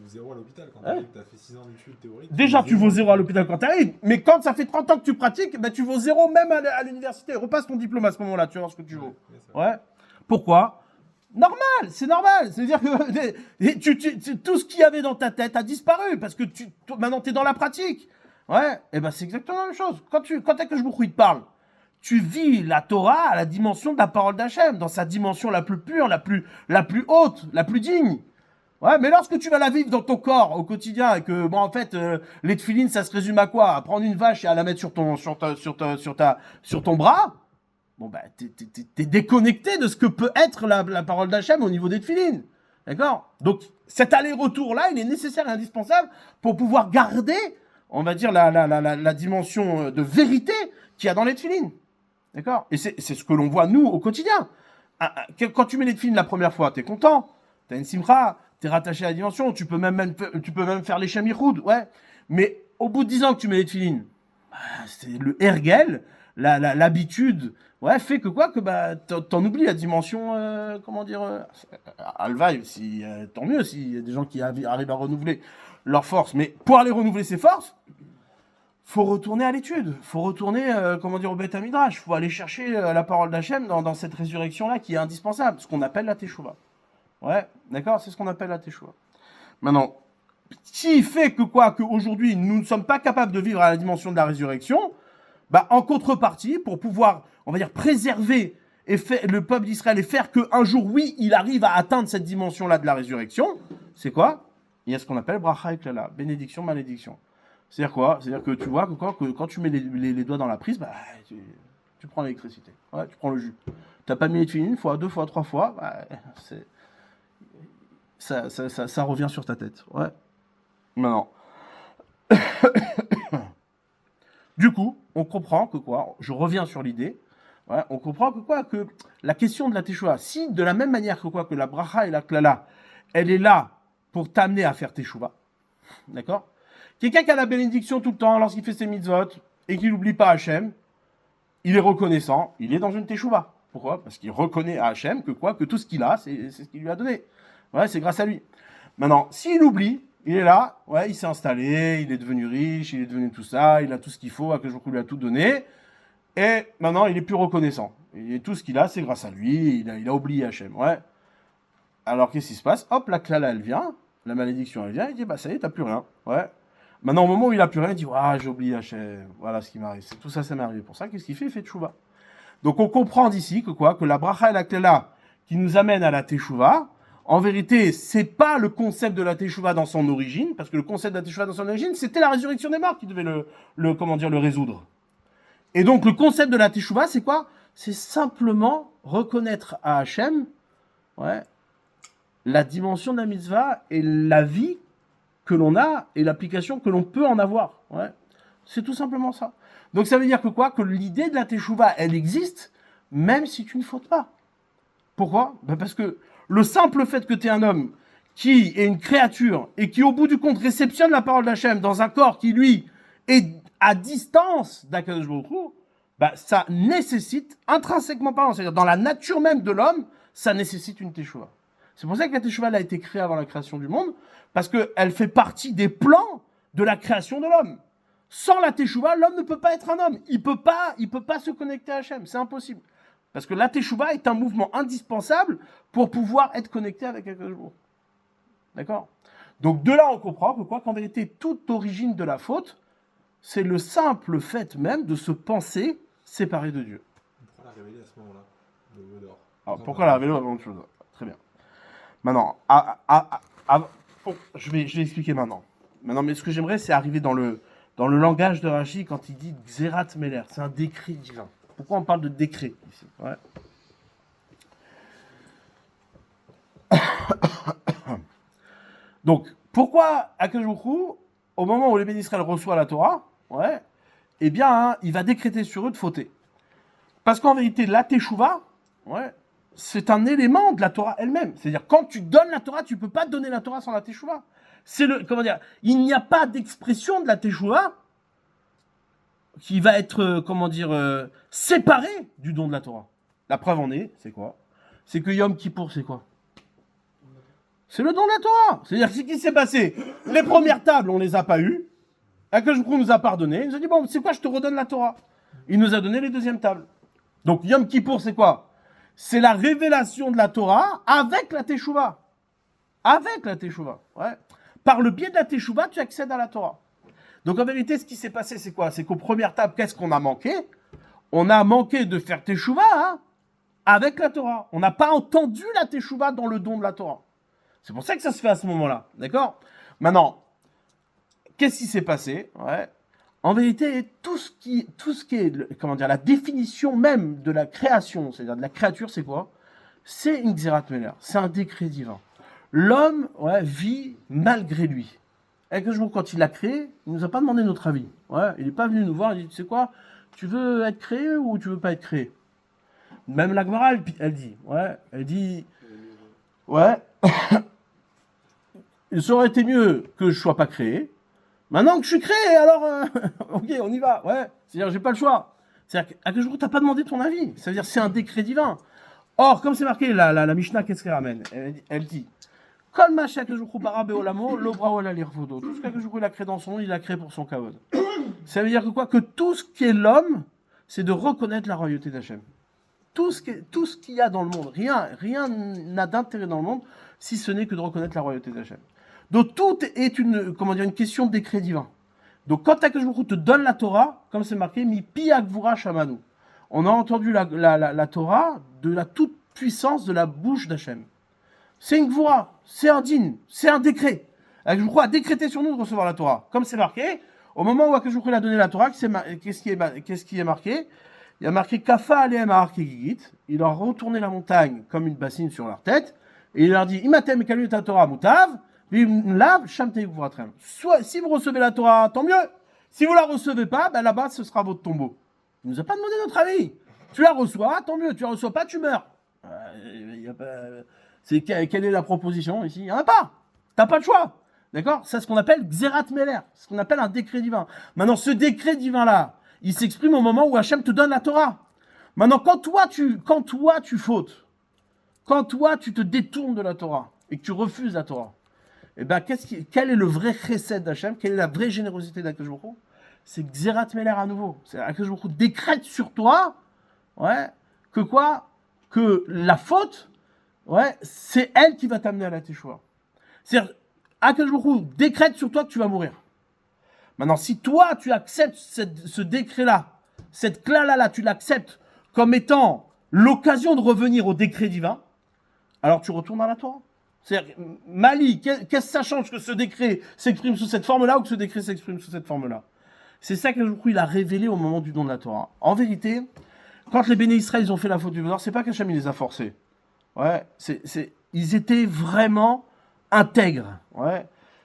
vaux 0 à l'hôpital quand t'as fait 6 ans d'études théoriques. Déjà, tu vaux 0 à l'hôpital quand t'arrives, mais quand ça fait 30 ans que tu pratiques, bah, tu vaux 0 même à l'université. Repasse ton diplôme à ce moment-là, tu vas voir ce que tu vaux. Ouais. Pourquoi? Normal, c'est normal. C'est-à-dire que tout ce qu'il y avait dans ta tête a disparu parce que maintenant, tu es dans la pratique. Ouais, et ben c'est exactement la même chose. Quand Akadosh Baruch Hu te parle, tu vis la Torah à la dimension de la parole d'Hachem, dans sa dimension la plus pure, la plus haute, la plus digne. Ouais, mais lorsque tu vas la vivre dans ton corps au quotidien et que, bon, en fait, les tefilines, ça se résume à quoi? À prendre une vache et à la mettre sur ton bras. Bon, bah, t'es déconnecté de ce que peut être la parole d'Hachem au niveau des tefilines. D'accord? Donc, cet aller-retour-là, il est nécessaire et indispensable pour pouvoir garder, on va dire, la dimension de vérité qu'il y a dans les tefilines. D'accord? Et c'est ce que l'on voit, nous, au quotidien. Quand tu mets les tefilines la première fois, t'es content. T'as une simcha. T'es rattaché à la dimension, tu peux même faire les shamiroud, ouais. Mais au bout de 10 ans que tu mets les tefilines, bah, c'est le ergel, l'habitude, ouais, fait que quoi, que bah, t'en oublies la dimension, alvaï, si, tant mieux s'il y a des gens qui arrivent à renouveler leurs forces. Mais pour aller renouveler ses forces, faut retourner à l'étude, faut retourner, au Beth Midrash, faut aller chercher la parole d'Hachem dans cette résurrection-là qui est indispensable, ce qu'on appelle la Teshuvah. Ouais, d'accord, c'est ce qu'on appelle la Teshuvah. Maintenant, qui fait que qu'aujourd'hui, nous ne sommes pas capables de vivre à la dimension de la résurrection, bah, en contrepartie, pour pouvoir, on va dire, préserver le peuple d'Israël et faire qu'un jour, oui, il arrive à atteindre cette dimension-là de la résurrection, c'est quoi? Il y a ce qu'on appelle bracha et klala, bénédiction, malédiction. C'est-à-dire quoi? C'est-à-dire que tu vois que quand tu mets les doigts dans la prise, bah, tu prends l'électricité, ouais, tu prends le jus. T'as pas mis les tuiles une fois, 2 fois, 3 fois, bah, ça revient sur ta tête. Ouais. Maintenant. Du coup, on comprend que quoi? Je reviens sur l'idée. Ouais, on comprend que quoi? Que la question de la Teshuvah, si de la même manière que la bracha et la klala, elle est là pour t'amener à faire Teshuvah. D'accord? Quelqu'un qui a la bénédiction tout le temps lorsqu'il fait ses mitzvot et qu'il n'oublie pas Hachem, il est reconnaissant, il est dans une Teshuvah. Pourquoi? Parce qu'il reconnaît à Hachem que tout ce qu'il a, c'est ce qu'il lui a donné. Ouais, c'est grâce à lui. Maintenant, s'il oublie, il est là, ouais, il s'est installé, il est devenu riche, il est devenu tout ça, il a tout ce qu'il faut, Akadosh lui a tout donné, et maintenant, il est plus reconnaissant. Et tout ce qu'il a, c'est grâce à lui, il a oublié Hachem, ouais. Alors, qu'est-ce qui se passe? Hop, la klala, elle vient, la malédiction, elle vient, il dit, bah ça y est, t'as plus rien, ouais. Maintenant, au moment où il a plus rien, il dit, ah, j'ai oublié Hachem, voilà ce qui m'arrive, tout ça, ça m'est arrivé. Pour ça, qu'est-ce qu'il fait? Il fait tchouva. Donc, on comprend d'ici que la bracha et la klala qui nous amène à la teshuvah, en vérité, c'est pas le concept de la Teshuvah dans son origine, parce que le concept de la Teshuvah dans son origine, c'était la résurrection des morts qui devait le résoudre. Et donc, le concept de la Teshuvah, c'est quoi? C'est simplement reconnaître à Hachem, ouais, la dimension de la mitzvah et la vie que l'on a et l'application que l'on peut en avoir. Ouais. C'est tout simplement ça. Donc, ça veut dire que l'idée de la Teshuvah, elle existe, même si tu ne fautes pas. Pourquoi? Ben parce que le simple fait que tu es un homme qui est une créature et qui, au bout du compte, réceptionne la parole d'Hachem dans un corps qui, lui, est à distance d'Akadosh Baruch Hu, bah, ça nécessite, intrinsèquement parlant, c'est-à-dire dans la nature même de l'homme, ça nécessite une Teshuvah. C'est pour ça que la Teshuvah elle a été créée avant la création du monde, parce qu'elle fait partie des plans de la création de l'homme. Sans la Teshuvah, l'homme ne peut pas être un homme. Il peut pas se connecter à Hachem, c'est impossible. Parce que la Teshuvah est un mouvement indispensable pour pouvoir être connecté avec Akadosh Baruch Hu. D'accord? Donc de là, on comprend qu'en vérité, toute origine de la faute, c'est le simple fait même de se penser séparé de Dieu. Pourquoi la révéler à ce moment-là, le Vaudor? Alors, pourquoi la révéler avant autre chose? Très bien. Maintenant, je vais expliquer maintenant. Maintenant, mais ce que j'aimerais, c'est arriver dans le langage de Rashi quand il dit Xerat Meler. C'est un décret divin. Pourquoi on parle de décret ici? Ouais. Donc, pourquoi Akadosh Baruch Hu, au moment où les bénis Israël reçoit la Torah, ouais, eh bien, il va décréter sur eux de fauter. Parce qu'en vérité, la Teshuvah, ouais, c'est un élément de la Torah elle-même. C'est-à-dire, quand tu donnes la Torah, tu ne peux pas donner la Torah sans la Teshuvah. Il n'y a pas d'expression de la Teshuvah qui va être, séparé du don de la Torah. La preuve en est, c'est quoi? C'est que Yom Kippour, c'est quoi? C'est le don de la Torah. C'est-à-dire, ce qui s'est passé, les premières tables, on les a pas eues. Akadosh Baruch Hu nous a pardonné. Il nous a dit, bon, c'est quoi, je te redonne la Torah. Il nous a donné les deuxièmes tables. Donc, Yom Kippour, c'est quoi? C'est la révélation de la Torah avec la Teshuvah. Avec la Teshuvah, ouais. Par le biais de la Teshuvah, tu accèdes à la Torah. Donc en vérité, ce qui s'est passé, c'est quoi? C'est qu'aux premières tables, qu'est-ce qu'on a manqué? on a manqué de faire Teshuvah hein, avec la Torah. On n'a pas entendu la Teshuvah dans le don de la Torah. C'est pour ça que ça se fait à ce moment-là. D'accord? Maintenant, qu'est-ce qui s'est passé? Ouais. En vérité, tout ce qui est, comment dire, la définition même de la création, c'est-à-dire de la créature, c'est quoi? C'est une Xerat Meler, c'est un décret divin. L'homme vit malgré lui. Et que quand il l'a créé, il ne nous a pas demandé notre avis. Ouais, il n'est pas venu nous voir, il dit, tu sais quoi, tu veux être créé ou tu veux pas être créé? Même la Gemara, elle dit, ça aurait été mieux que je sois pas créé. Maintenant que je suis créé, alors, ok, on y va, ouais. C'est-à-dire, j'ai pas le choix. C'est-à-dire qu'à que jour, t'as pas demandé ton avis. C'est-à-dire, c'est un décret divin. Or, comme c'est marqué, la Mishnah, qu'est-ce qu'elle ramène? Elle dit, Kol ma she'akadosh bara be'olamo, lo bra ola lirvodo. Tout ce qu'Akadosh il a créé dans son monde, il l'a créé pour son kavod. Ça veut dire que quoi? Que tout ce qui est l'homme, c'est de reconnaître la royauté d'Hachem. Tout ce qu'il y a dans le monde, rien n'a d'intérêt dans le monde, si ce n'est que de reconnaître la royauté d'Hachem. Donc tout est une question de décret divin. Donc quand Akadosh te donne la Torah, comme c'est marqué, mi pi agvura shamanu. On a entendu la Torah de la toute puissance de la bouche d'Hachem. C'est une gvura, c'est un din, c'est un décret. Akadosh a décrété sur nous de recevoir la Torah. Comme c'est marqué, au moment où Akadosh a donné la Torah, qu'est-ce qui est marqué? Il y a marqué Kafa aleem ha'ar-kegigit. Il leur a retourné la montagne comme une bassine sur leur tête. Et il leur dit Imatem kalu ta Torah mutav, vimlav shamtei gvuratrem. Soit si vous recevez la Torah, tant mieux. Si vous la recevez pas, ben là-bas ce sera votre tombeau. Il nous a pas demandé notre avis. Tu la reçois, tant mieux. Tu la reçois pas, tu meurs. Quelle est la proposition ici? Il n'y en a pas. T'as pas le choix. D'accord? C'est ce qu'on appelle Xerat Meler. Ce qu'on appelle un décret divin. Maintenant, ce décret divin-là, il s'exprime au moment où Hachem te donne la Torah. Maintenant, quand toi tu fautes, quand toi tu te détournes de la Torah et que tu refuses la Torah, eh ben, quel est le vrai chesed d'Hachem? Quelle est la vraie générosité d'Akadosh Baruch Hu? C'est Xerat Meler à nouveau. C'est Akadosh Baruch Hu décrète sur toi, que quoi? Que la faute, c'est elle qui va t'amener à la Teshuvah. C'est-à-dire, Akadosh Baruch Hu décrète sur toi que tu vas mourir. Maintenant, si toi, tu acceptes ce décret-là, cette klala-là, tu l'acceptes comme étant l'occasion de revenir au décret divin, alors tu retournes à la Torah. C'est-à-dire, Mali, qu'est-ce que ça change que ce décret s'exprime sous cette forme-là ou que ce décret s'exprime sous cette forme-là? C'est ça qu'il a révélé au moment du don de la Torah. En vérité, quand les béné Israël ils ont fait la faute du Vaudor, c'est pas qu'Hachem il les a forcés. Ils étaient vraiment intègres.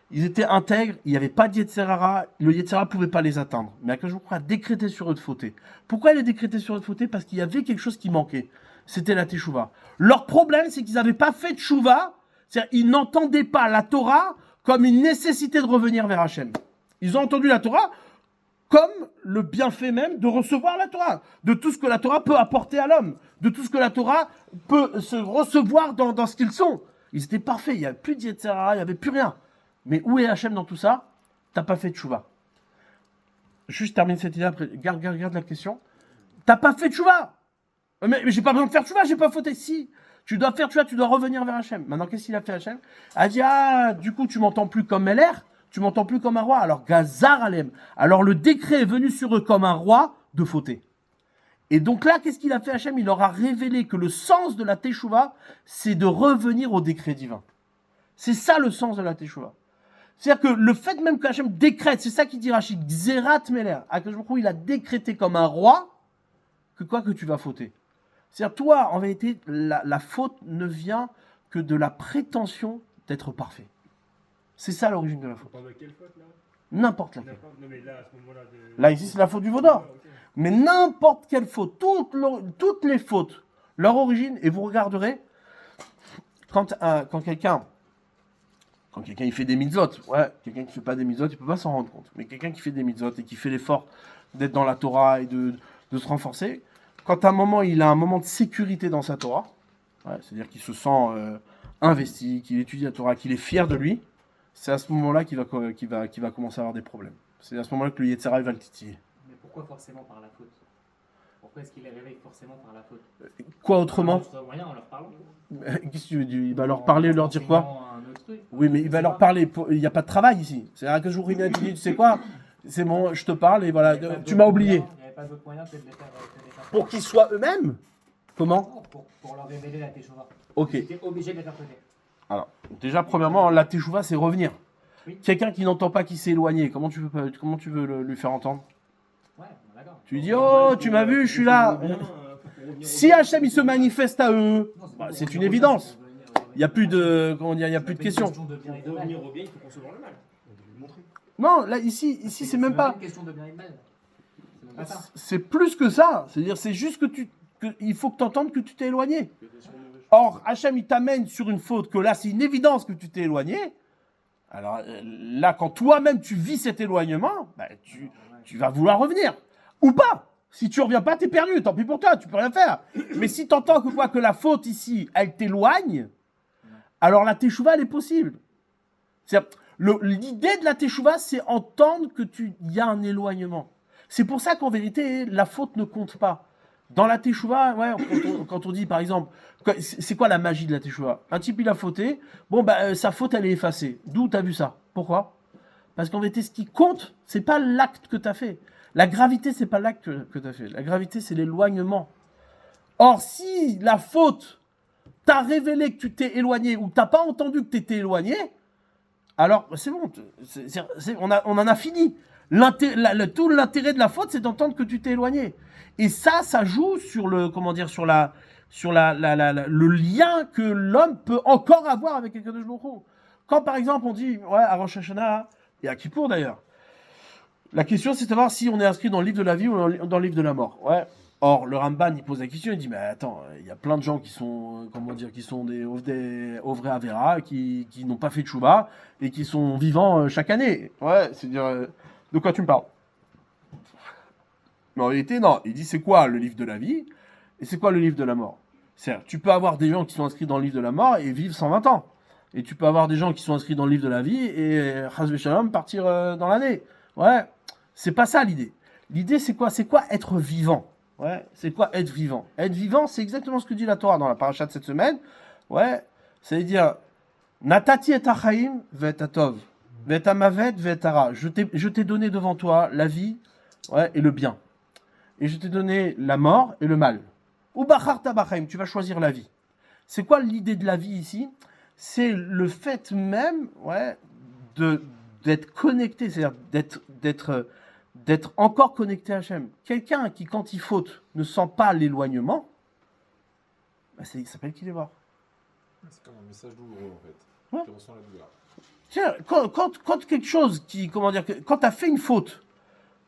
Ils étaient intègres, il n'y avait pas de Yetzerara, le Yetzerara ne pouvait pas les atteindre. Mais Akadosh Baruch Hu a décrété sur eux de fauter. Pourquoi il a décrété sur eux de fauter? Parce qu'il y avait quelque chose qui manquait. C'était la Teshuvah. Leur problème, c'est qu'ils n'avaient pas fait de Teshuvah, c'est-à-dire ils n'entendaient pas la Torah comme une nécessité de revenir vers Hachem. Ils ont entendu la Torah comme le bienfait même de recevoir la Torah, de tout ce que la Torah peut apporter à l'homme, de tout ce que la Torah peut se recevoir dans ce qu'ils sont. Ils étaient parfaits, il n'y avait plus de Yetzerara, il n'y avait plus rien. Mais où est Hachem dans tout ça? T'as pas fait de Teshuvah. Juste termine cette idée après. Garde la question. T'as pas fait de Teshuvah. Mais j'ai pas besoin de faire Teshuvah, j'ai pas fauté. Si. Tu dois faire Teshuvah, tu dois revenir vers Hachem. Maintenant, qu'est-ce qu'il a fait Hachem? Il a dit, du coup, tu m'entends plus comme LR, tu m'entends plus comme un roi. Alors, Gazar Alem. Alors, le décret est venu sur eux comme un roi de fauter. Et donc là, qu'est-ce qu'il a fait Hachem? Il leur a révélé que le sens de la Teshuvah, c'est de revenir au décret divin. C'est ça le sens de la Teshuvah. C'est-à-dire que le fait même qu'Hachem décrète, c'est ça qu'il dit Rachid, Xerat Meler, Akadosh Baruch Hu, il a décrété comme un roi que tu vas fauter. C'est-à-dire, toi, en vérité, la faute ne vient que de la prétention d'être parfait. C'est ça l'origine de la faute. On parle de quelle faute là? N'importe laquelle. Non mais là, à ce moment-là... Là, ici, c'est la faute du Vaudor. Ah, okay. Mais n'importe quelle faute, toutes les fautes, leur origine, et vous regarderez, quand quelqu'un il fait des mitzvot, quelqu'un qui ne fait pas des mitzvot, il ne peut pas s'en rendre compte. Mais quelqu'un qui fait des mitzvot et qui fait l'effort d'être dans la Torah et de se renforcer, quand à un moment, il a un moment de sécurité dans sa Torah, c'est-à-dire qu'il se sent investi, qu'il étudie la Torah, qu'il est fier de lui, c'est à ce moment-là qu'il va commencer à avoir des problèmes. C'est à ce moment-là que le Yetzirah va le titiller. Mais pourquoi forcément par la faute? Pourquoi est-ce qu'il est réveillé forcément par la faute? Quoi autrement? Rien en leur parlant. Qu'est-ce que tu veux dire? Il va leur parler, leur dire quoi? Un autre truc. Oui, mais il va leur parler. Il n'y a pas de travail ici. C'est-à-dire que jour il dit, tu sais quoi? C'est bon, je te parle et voilà. Tu m'as oublié. Il n'y avait pas d'autre moyen peut-être de les faire pour qu'ils soient eux-mêmes. Comment? Pour leur révéler la Teshuvah. Ok. Ils étaient obligés de les faire connaître. Alors, déjà, premièrement, la Teshuvah, c'est revenir. Oui. Quelqu'un qui n'entend pas, qui s'est éloigné, comment tu veux lui faire entendre? Ouais, d'accord. Tu lui dis, oh, tu m'as vu, je suis là. Si Hachem, il se manifeste à eux, bah, c'est une évidence. Il n'y a plus de, comment dire, il y a plus de questions. De bien et de mal. Revenir au bien, il faut concevoir le mal. On peut lui montrer. Non, là, ici, c'est même pas. une question de bien et de mal. C'est même pas ça. C'est plus que ça. C'est-à-dire, c'est juste il faut que tu entendes que tu t'es éloigné. Or, Hachem, il t'amène sur une faute que là, c'est une évidence que tu t'es éloigné. Alors là, quand toi-même tu vis cet éloignement, bah, tu vas vouloir revenir. Ou pas. Si tu reviens pas, t'es perdu. Tant pis pour toi, tu peux rien faire. Mais si t'entends que la faute ici, elle t'éloigne, alors la teshuva, elle est possible. L'idée de la teshuva, c'est entendre qu'il y a un éloignement. C'est pour ça qu'en vérité, la faute ne compte pas. Dans la teshuva, ouais, quand on dit par exemple, c'est quoi la magie de la teshuva? Un type il a fauté, bon bah sa faute elle est effacée. D'où t'as vu ça? Pourquoi? Parce qu'en vérité, ce qui compte, c'est pas l'acte que t'as fait. La gravité, c'est pas l'acte que t'as fait. La gravité, c'est l'éloignement. Or, si la faute t'a révélé que tu t'es éloigné ou t'as pas entendu que t'étais éloigné, alors c'est bon, on en a fini. Tout l'intérêt de la faute, c'est d'entendre que tu t'es éloigné. Et ça joue sur le, comment dire, sur le lien que l'homme peut encore avoir avec quelqu'un de Baruch Hu. Quand par exemple on dit, ouais, à Rosh Hashanah et à Kippour d'ailleurs, la question c'est de savoir si on est inscrit dans le livre de la vie ou dans le livre de la mort. Ouais. Or le Ramban il pose la question, il dit mais attends, il y a plein de gens qui sont, comment dire, qui sont des Ovrei Avera, qui n'ont pas fait de Tchouba et qui sont vivants chaque année. Ouais, c'est-à-dire, de quoi tu me parles? Mais en réalité, non. Il dit c'est quoi le livre de la vie et c'est quoi le livre de la mort? C'est-à-dire, tu peux avoir des gens qui sont inscrits dans le livre de la mort et vivre 120 ans. Et tu peux avoir des gens qui sont inscrits dans le livre de la vie et Chas v'Shalom partir dans l'année. Ouais, c'est pas ça l'idée. L'idée c'est quoi? C'est quoi être vivant? Ouais, c'est quoi être vivant? Être vivant, c'est exactement ce que dit la Torah dans la paracha de cette semaine. Ouais, c'est-à-dire Natati et achaim ve'et atov, ve'et amavet ve'et hara. Je t'ai donné devant toi la vie, ouais, et le bien. Et je t'ai donné la mort et le mal. Ou bacharta b'chaim, tu vas choisir la vie. C'est quoi l'idée de la vie ici? C'est le fait même, ouais, d'être connecté, c'est-à-dire d'être encore connecté à Hachem. Quelqu'un qui, quand il faute, ne sent pas l'éloignement, bah il s'appelle qu'il est mort. C'est comme un message douloureux en fait. Ouais. Tu ressens la douleur. Tiens, quand quelque chose qui, comment dire, quand tu as fait une faute,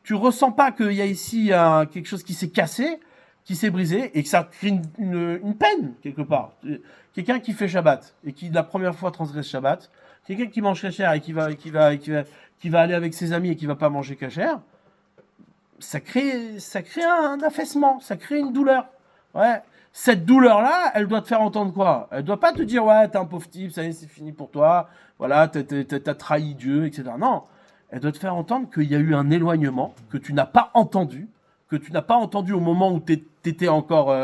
tu ressens pas qu'il y a ici quelque chose qui s'est cassé, qui s'est brisé, et que ça crée une peine, quelque part. Quelqu'un qui fait Shabbat, et qui la première fois transgresse Shabbat, quelqu'un qui mange kasher et qui va aller avec ses amis et qui va pas manger kasher, ça crée un affaissement, ça crée une douleur. Ouais. Cette douleur-là, elle doit te faire entendre quoi? Elle doit pas te dire, ouais, t'es un pauvre type, ça y est, c'est fini pour toi, voilà, t'as trahi Dieu, etc. Non. Elle doit te faire entendre qu'il y a eu un éloignement, que tu n'as pas entendu, au moment où t'étais encore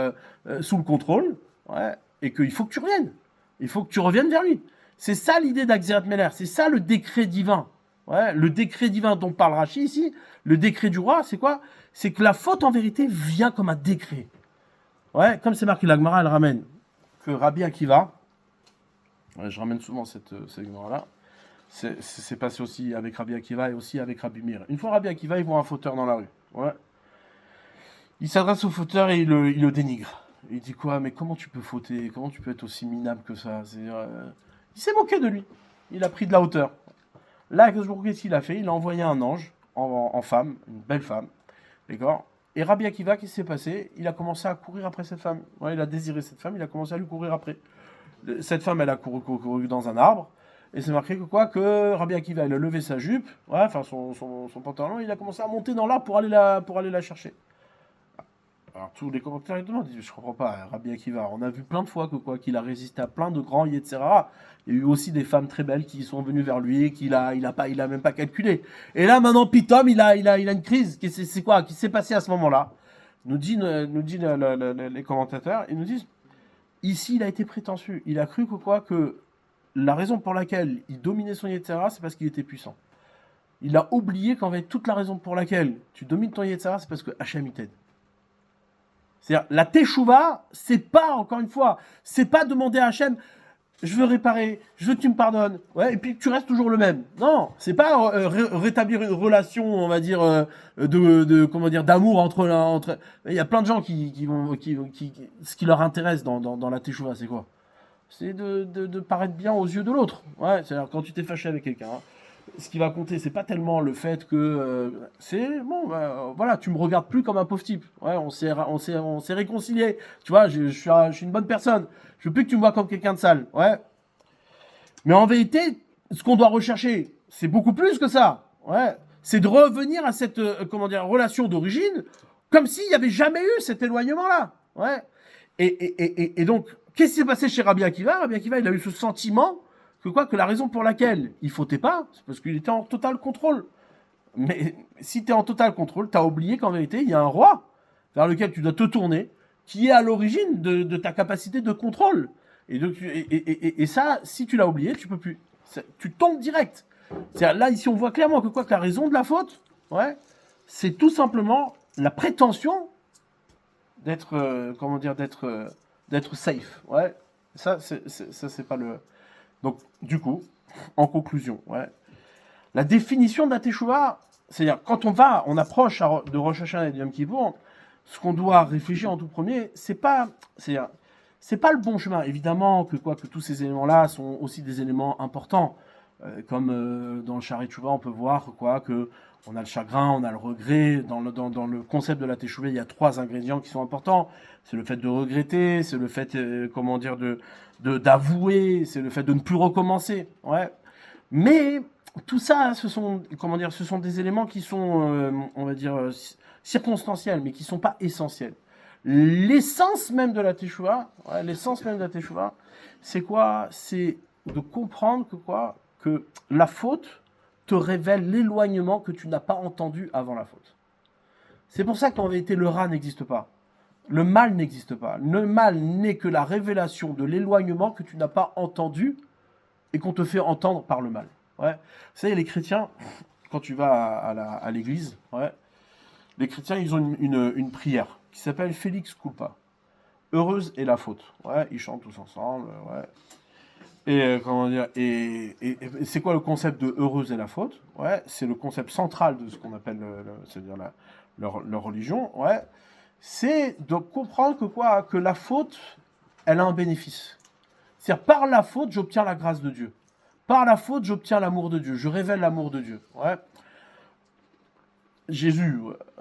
sous le contrôle, ouais, et qu'il faut que tu reviennes. Il faut que tu reviennes vers lui. C'est ça l'idée d'Axerat Meler, c'est ça le décret divin. Ouais, le décret divin dont parle Rashi ici, le décret du roi, c'est quoi? C'est que la faute en vérité vient comme un décret. Ouais, comme c'est marqué, la Gemara elle ramène que Rabbi Akiva, ouais, je ramène souvent cette Gemara-là, c'est passé aussi avec Rabbi Akiva et aussi avec Rabbi Meir. Une fois Rabbi Akiva, il voit un fauteur dans la rue. Ouais. Il s'adresse au fauteur et il le dénigre. Il dit quoi? Mais comment tu peux fauter? Comment tu peux être aussi minable que ça? Il s'est moqué de lui. Il a pris de la hauteur. Là, qu'est-ce qu'il a fait? Il a envoyé un ange en femme, une belle femme. D'accord? Et Rabbi Akiva, qu'est-ce qui s'est passé? Il a commencé à courir après cette femme. Ouais, il a désiré cette femme, il a commencé à lui courir après. Cette femme, elle a couru dans un arbre. Et c'est marqué que Rabbi Akiva, il a levé sa jupe, ouais, enfin son pantalon, il a commencé à monter dans l'arbre pour aller la chercher. Alors tous les commentaires, ils demandent, je comprends pas, Rabbi Akiva, on a vu plein de fois qu'il a résisté à plein de grands Yetzirah. Il y a eu aussi des femmes très belles qui sont venues vers lui, qu'il a même pas calculé. Et là, maintenant, Pitom, il a une crise. C'est quoi qui s'est passé à ce moment-là? Nous dit les commentateurs, ils nous disent, ici, il a été prétentieux. Il a cru que la raison pour laquelle il dominait son Yetzirah, c'est parce qu'il était puissant. Il a oublié qu'en fait, toute la raison pour laquelle tu domines ton Yetzirah, c'est parce que Hachem il t'aide. C'est-à-dire, la teshuva, c'est pas, encore une fois, c'est pas demander à Hachem, je veux réparer, je veux que tu me pardonnes, ouais, et puis tu restes toujours le même. Non, c'est pas rétablir une relation, on va dire, comment dire, d'amour entre. Il y a plein de gens ce qui leur intéresse dans la teshuva, c'est quoi? C'est de paraître bien aux yeux de l'autre. Ouais, c'est-à-dire quand tu t'es fâché avec quelqu'un, hein, ce qui va compter, c'est pas tellement le fait que c'est bon, voilà, tu me regardes plus comme un pauvre type. Ouais, on s'est réconcilié. Tu vois, je suis une bonne personne. Je veux plus que tu me vois comme quelqu'un de sale. Ouais. Mais en vérité, ce qu'on doit rechercher, c'est beaucoup plus que ça. Ouais. C'est de revenir à cette comment dire, relation d'origine, comme s'il n'y avait jamais eu cet éloignement-là. Ouais. Et donc, qu'est-ce qui s'est passé chez Rabbi Akiva? Rabbi Akiva, il a eu ce sentiment que la raison pour laquelle il fautait pas, c'est parce qu'il était en total contrôle. Mais si tu es en total contrôle, tu as oublié qu'en vérité, il y a un roi vers lequel tu dois te tourner, qui est à l'origine de ta capacité de contrôle. Et ça, si tu l'as oublié, tu peux plus. Tu tombes direct. C'est-à-dire, là, ici, on voit clairement que la raison de la faute, ouais, c'est tout simplement la prétention d'être, d'être safe. Ouais. Ça, c'est pas le... Donc, du coup, en conclusion, ouais, la définition de la teshuva, c'est-à-dire quand on approche de Rosh Hashanah et de Yom Kippour, ce qu'on doit réfléchir en tout premier, c'est pas le bon chemin. Évidemment que tous ces éléments-là sont aussi des éléments importants, comme dans le Shari Teshuva, on peut voir que on a le chagrin, on a le regret. Dans le concept de la teshuva, il y a 3 ingrédients qui sont importants. C'est le fait de regretter, c'est le fait, d'avouer, c'est le fait de ne plus recommencer. Ouais. Mais tout ça, ce sont des éléments qui sont, on va dire, circonstanciels, mais qui ne sont pas essentiels. L'essence même de la teshuva, c'est quoi? C'est de comprendre que la faute te révèle l'éloignement que tu n'as pas entendu avant la faute. C'est pour ça qu'en vérité, le rat n'existe pas. Le mal n'existe pas. Le mal n'est que la révélation de l'éloignement que tu n'as pas entendu et qu'on te fait entendre par le mal. Ouais. Vous savez, les chrétiens, quand tu vas à l'église, ouais, les chrétiens, ils ont une prière qui s'appelle Felix Culpa. Heureuse est la faute. Ouais, ils chantent tous ensemble. Ouais. Et c'est quoi le concept de heureuse est la faute? Ouais, c'est le concept central de ce qu'on appelle c'est-à-dire leur religion. Ouais. C'est de comprendre que la faute, elle a un bénéfice. C'est-à-dire, par la faute, j'obtiens la grâce de Dieu. Par la faute, j'obtiens l'amour de Dieu. Je révèle l'amour de Dieu. Ouais. Jésus,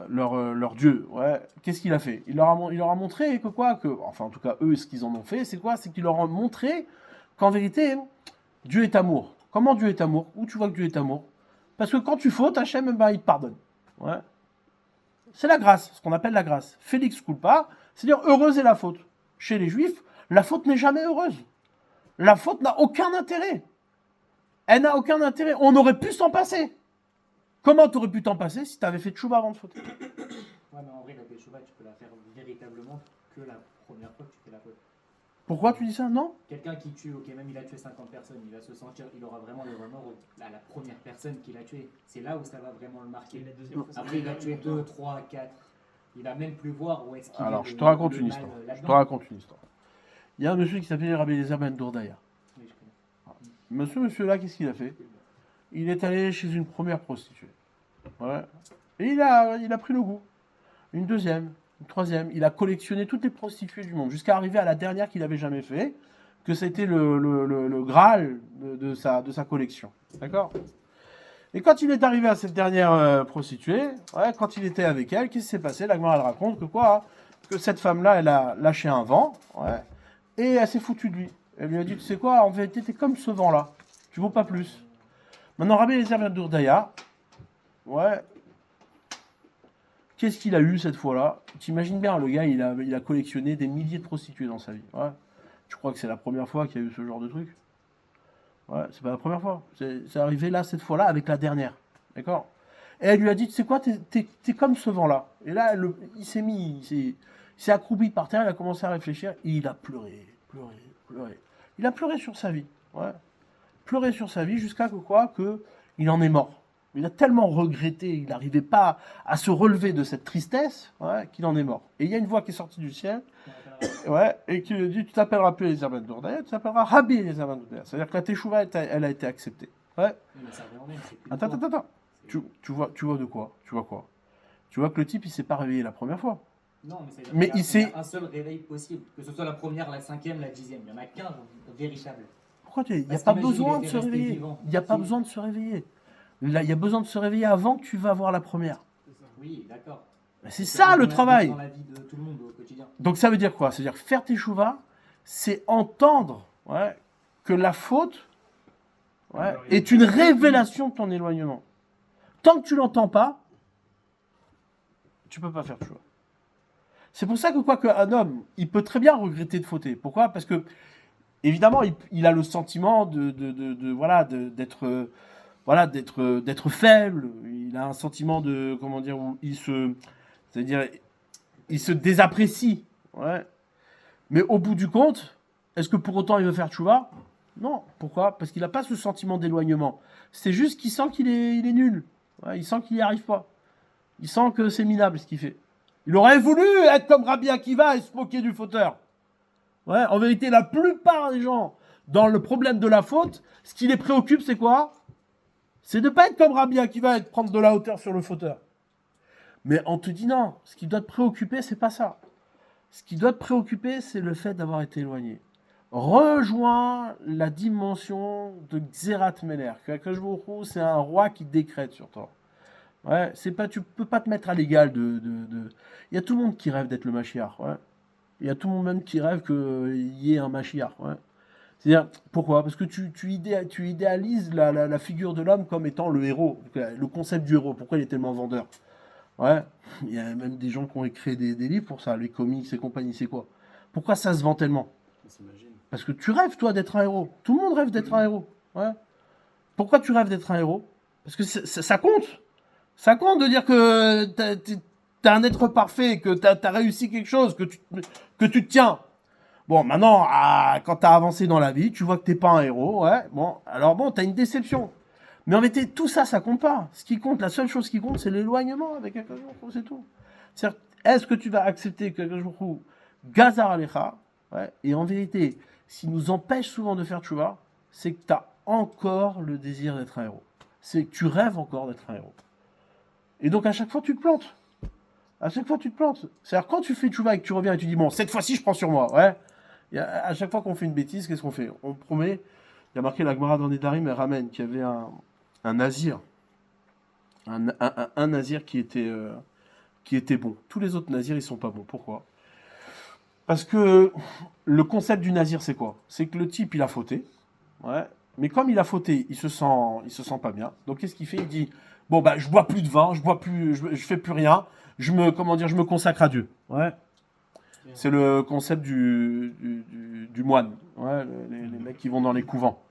leur Dieu, ouais, qu'est-ce qu'il a fait? Il leur a montré enfin en tout cas eux, ce qu'ils en ont fait, c'est quoi? C'est qu'il leur a montré qu'en vérité, Dieu est amour. Comment Dieu est amour? Où tu vois que Dieu est amour? Parce que quand tu fautes, Hachem, il te pardonne. Ouais. C'est la grâce, ce qu'on appelle la grâce. Felix culpa, c'est-à-dire heureuse est la faute. Chez les Juifs, la faute n'est jamais heureuse. La faute n'a aucun intérêt. Elle n'a aucun intérêt. On aurait pu s'en passer. Comment tu aurais pu t'en passer si tu avais fait tchouva avant de fauter? Ouais, mais en vrai, la teshuva, tu peux la faire véritablement que la première fois que tu fais la faute. Pourquoi tu dis ça? Non? Quelqu'un qui tue, ok, même il a tué 50 personnes, il va se sentir, il aura vraiment le remords à la première personne qu'il a tuée. C'est là où ça va vraiment le marquer. Et la deuxième fois, Après, il a tué 2, 3, 4. Il va même plus voir où est-ce qu'il est. Alors, je te raconte une histoire. Il y a un monsieur qui s'appelait Rabbi Eliezer Ben Dourdaya. Oui, je connais. Monsieur-là, qu'est-ce qu'il a fait? Il est allé chez une première prostituée. Ouais. Et il a pris le goût. Une deuxième, une troisième. Il a collectionné toutes les prostituées du monde, jusqu'à arriver à la dernière qu'il n'avait jamais fait, que c'était le Graal de sa collection. D'accord? Et quand il est arrivé à cette dernière prostituée, ouais, quand il était avec elle, qu'est-ce qui s'est passé? La Gemara, elle raconte que cette femme-là, elle a lâché un vent, ouais, et elle s'est foutue de lui. Elle lui a dit, tu sais quoi, en vérité, t'es comme ce vent-là. Tu vaux pas plus. Maintenant, Rabbi Eliezer Ben Dourdaya, ouais, qu'est-ce qu'il a eu cette fois-là? T'imagines bien, le gars, il a collectionné des milliers de prostituées dans sa vie. Ouais. Tu crois que c'est la première fois qu'il y a eu ce genre de truc? Ouais, c'est pas la première fois. C'est arrivé là, cette fois-là, avec la dernière. D'accord? Et elle lui a dit, tu sais quoi, t'es comme ce vent-là. Et là, il s'est accroupi par terre, il a commencé à réfléchir, et il a pleuré. Il a pleuré sur sa vie. Ouais. Pleurer sur sa vie jusqu'à que il en est mort. Il a tellement regretté, il n'arrivait pas à se relever de cette tristesse, ouais, qu'il en est mort. Et il y a une voix qui est sortie du ciel, ouais, et qui lui dit, tu t'appelleras plus Eliezer ben Dourdaya, tu t'appelleras Rabbi Eliezer ben Dourdaya. C'est-à-dire que la teshuva, elle a été acceptée. Ouais. Oui, mais ça revient au même, c'est plus Attends, toi. attends, attends. Tu vois de quoi? Tu vois quoi? Tu vois que le type, il s'est pas réveillé la première fois. Non, mais, ça veut dire Mais qu'il y a- il s'est- y a un seul réveil possible, que ce soit la première, la cinquième, la 10e. Il n'y en a qu'un véritable. Pourquoi il n'y a Parce pas qu'imagine, besoin il de était se resté réveiller? vivant. Il n'y a pas Si. besoin de se réveiller. Là, il y a besoin de se réveiller avant que tu vas voir la première. Oui, d'accord. Ben, c'est ça le travail. Dans la vie de tout le monde au quotidien. Donc ça veut dire quoi? C'est-à-dire faire tes chouvas, c'est entendre, ouais, que la faute, ouais, est une révélation de ton éloignement. Tant que tu l'entends pas, tu peux pas faire de choix. C'est pour ça que quoi qu'un homme, il peut très bien regretter de fauter. Pourquoi? Parce que évidemment, il a le sentiment d'être faible. Il a un sentiment de, comment dire, où c'est-à-dire, il se désapprécie. Ouais. Mais au bout du compte, est-ce que pour autant il veut faire tchouva? Non. Pourquoi? Parce qu'il n'a pas ce sentiment d'éloignement. C'est juste qu'il sent qu'il est nul. Ouais, il sent qu'il n'y arrive pas. Il sent que c'est minable ce qu'il fait. Il aurait voulu être comme Rabbi Akiva et se moquer du fauteur. Ouais, en vérité, la plupart des gens, dans le problème de la faute, ce qui les préoccupe, c'est quoi? C'est de ne pas être comme Rabbi Akiva et de prendre de la hauteur sur le fauteur. Mais on te dit non, ce qui doit te préoccuper, c'est pas ça. Ce qui doit te préoccuper, c'est le fait d'avoir été éloigné. Rejoins la dimension de Xerat Meler. C'est un roi qui décrète sur toi. Ouais, c'est pas, tu peux pas te mettre à l'égal Il y a tout le monde qui rêve d'être le Mashiach. Ouais. Il y a tout le monde même qui rêve qu'il y ait un Mashiach. Ouais. C'est-à-dire, pourquoi? Parce que tu idéalises la figure de l'homme comme étant le héros, le concept du héros. Pourquoi il est tellement vendeur? Ouais, il y a même des gens qui ont écrit des livres pour ça, les comics et compagnie, c'est quoi? Pourquoi ça se vend tellement? Parce que tu rêves, toi, d'être un héros. Tout le monde rêve d'être un héros. Ouais. Pourquoi tu rêves d'être un héros? Parce que ça compte. Ça compte de dire que t'es un être parfait, que t'as réussi quelque chose, que tu te tiens. Bon, maintenant, quand t'as avancé dans la vie, tu vois que t'es pas un héros, ouais. Bon, alors bon, t'as une déception. Mais en vérité, tout ça, ça compte pas. Ce qui compte, la seule chose qui compte, c'est l'éloignement avec Akadosh Baruch Hu, c'est tout. C'est-à-dire, est-ce que tu vas accepter que Akadosh Baruch Hu gazar alecha, ouais, et en vérité, ce qui nous empêche souvent de faire tchouva, c'est que tu as encore le désir d'être un héros. C'est que tu rêves encore d'être un héros. Et donc, à chaque fois, tu te plantes. À chaque fois, tu te plantes. C'est-à-dire, quand tu fais tchouva et que tu reviens et tu dis, bon, cette fois-ci, je prends sur moi, ouais. À chaque fois qu'on fait une bêtise, qu'est-ce qu'on fait? On promet, il y a marqué la Gemara dans Nedarim, elle ramène qu'il y avait un nazir. Un nazir qui était bon. Tous les autres nazirs, ils sont pas bons. Pourquoi? Parce que le concept du nazir, c'est quoi? C'est que le type, il a fauté. Ouais. Mais comme il a fauté, il se sent pas bien. Donc, qu'est-ce qu'il fait? Il dit, bon, bah, je bois plus de vin, je fais plus rien. Je me consacre à Dieu. Ouais. C'est le concept du moine. Ouais, les mecs qui vont dans les couvents.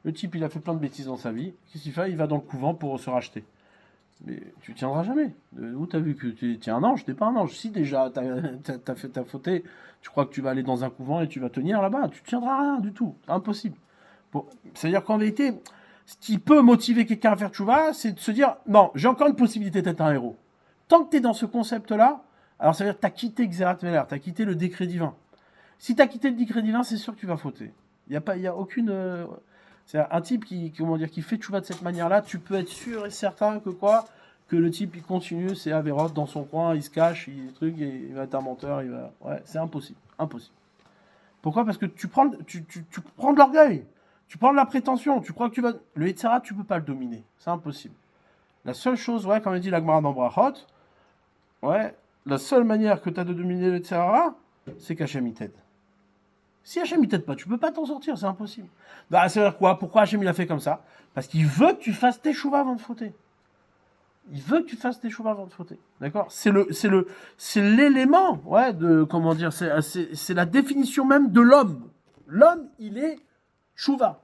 Le type, il a fait plein de bêtises dans sa vie. Qu'est-ce qu'il fait? Il va dans le couvent pour se racheter. Mais tu tiendras jamais. Où t'as vu que tu es un ange? T'es pas un ange. Si déjà t'as fauté, tu crois que tu vas aller dans un couvent et tu vas tenir là-bas, tu tiendras rien du tout. C'est impossible. Bon, c'est-à-dire qu'en vérité, ce qui peut motiver quelqu'un à faire tchouva, c'est de se dire, non, j'ai encore une possibilité d'être un héros. Tant que tu es dans ce concept-là, alors ça veut dire que tu as quitté Xerat Meler, tu as quitté le décret divin. Si tu as quitté le décret divin, c'est sûr que tu vas fauter. Il y a aucune... c'est un type qui fait tchouva de cette manière-là, tu peux être sûr et certain que le type, il continue, c'est Averot dans son coin, il se cache, il va être un menteur, ouais, c'est impossible. Impossible. Pourquoi? Parce que tu prends de l'orgueil, tu prends de la prétention, tu crois que tu vas... Le Yetzirah, tu peux pas le dominer, c'est impossible. La seule chose, ouais, comme il dit la Gemara dans Brachot, ouais, la seule manière que tu as de dominer le Yetzirah, c'est qu'Hachem il t'aide. Si Hachem il t'aide pas, tu peux pas t'en sortir, c'est impossible. Bah, ça veut dire quoi? Pourquoi Hachem il a fait comme ça? Parce qu'il veut que tu fasses tes chouvas avant de fauter. Il veut que tu fasses tes chouvas avant de fauter. D'accord? C'est l'élément, ouais, de, comment dire, c'est la définition même de l'homme. L'homme, il est chouva.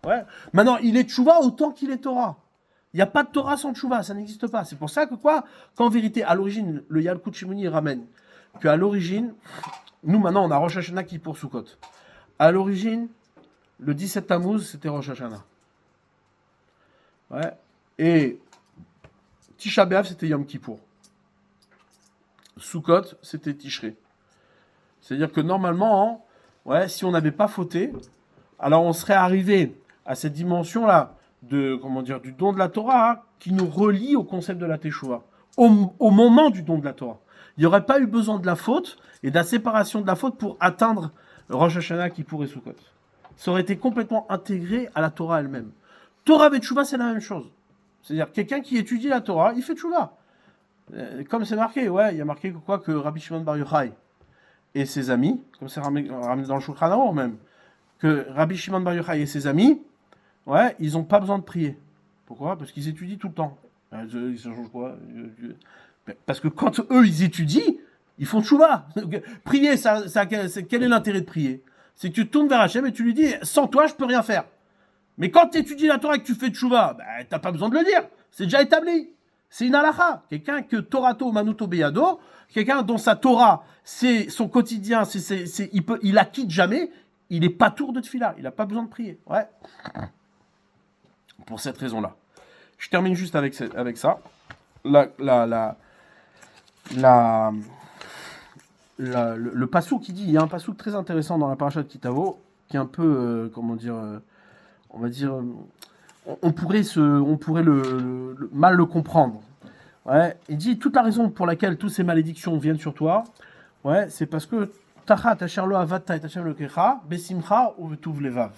Ouais. Maintenant, il est chouva autant qu'il est Torah. Il n'y a pas de Torah sans tchouva, ça n'existe pas. C'est pour ça que qu'en vérité, à l'origine, le Yalkut Shimoni ramène qu'à l'origine, nous maintenant on a Rosh Hashanah qui pour Sukkot. À l'origine, le 17 Tammuz, c'était Rosh Hashanah. Ouais. Et Tisha B'Av, c'était Yom Kippour. Sukkot, c'était Tishré. C'est-à-dire que normalement, si on n'avait pas fauté, alors on serait arrivé à cette dimension-là du don de la Torah qui nous relie au concept de la Teshuvah. Au moment du don de la Torah. Il n'y aurait pas eu besoin de la faute et de la séparation de la faute pour atteindre Rosh Hashanah, Kippour et Sukkot. Ça aurait été complètement intégré à la Torah elle-même. Torah et Teshuvah, c'est la même chose. C'est-à-dire quelqu'un qui étudie la Torah, il fait Teshuvah. Comme c'est marqué, il y a marqué que Rabbi Shimon Bar Yochai et ses amis, comme c'est ramené dans le Shulchan Aruch même, que Rabbi Shimon Bar Yochai et ses amis, ils n'ont pas besoin de prier. Pourquoi ? Parce qu'ils étudient tout le temps. Ça change quoi ? Parce que quand eux, ils étudient, ils font tchouva. Prier, quel est l'intérêt de prier ? C'est que tu te tournes vers Hachem et tu lui dis, sans toi, je peux rien faire. Mais quand tu étudies la Torah et que tu fais tchouva, t'as pas besoin de le dire. C'est déjà établi. C'est une halakha. Quelqu'un que Torato Manuto Beyado, quelqu'un dont sa Torah, c'est son quotidien, il la quitte jamais, il est pas tour de tefila. Il n'a pas besoin de prier. Pour cette raison-là. Je termine juste avec ça. Le passouk qui dit, il y a un passouk très intéressant dans la paracha de Kitavo, qui est un peu, on va dire, on pourrait mal le comprendre. Il dit, toute la raison pour laquelle toutes ces malédictions viennent sur toi, c'est parce que Tachat Asherlo Avata et Hashem Lokecha, Besimcha ou Vetuv Levav.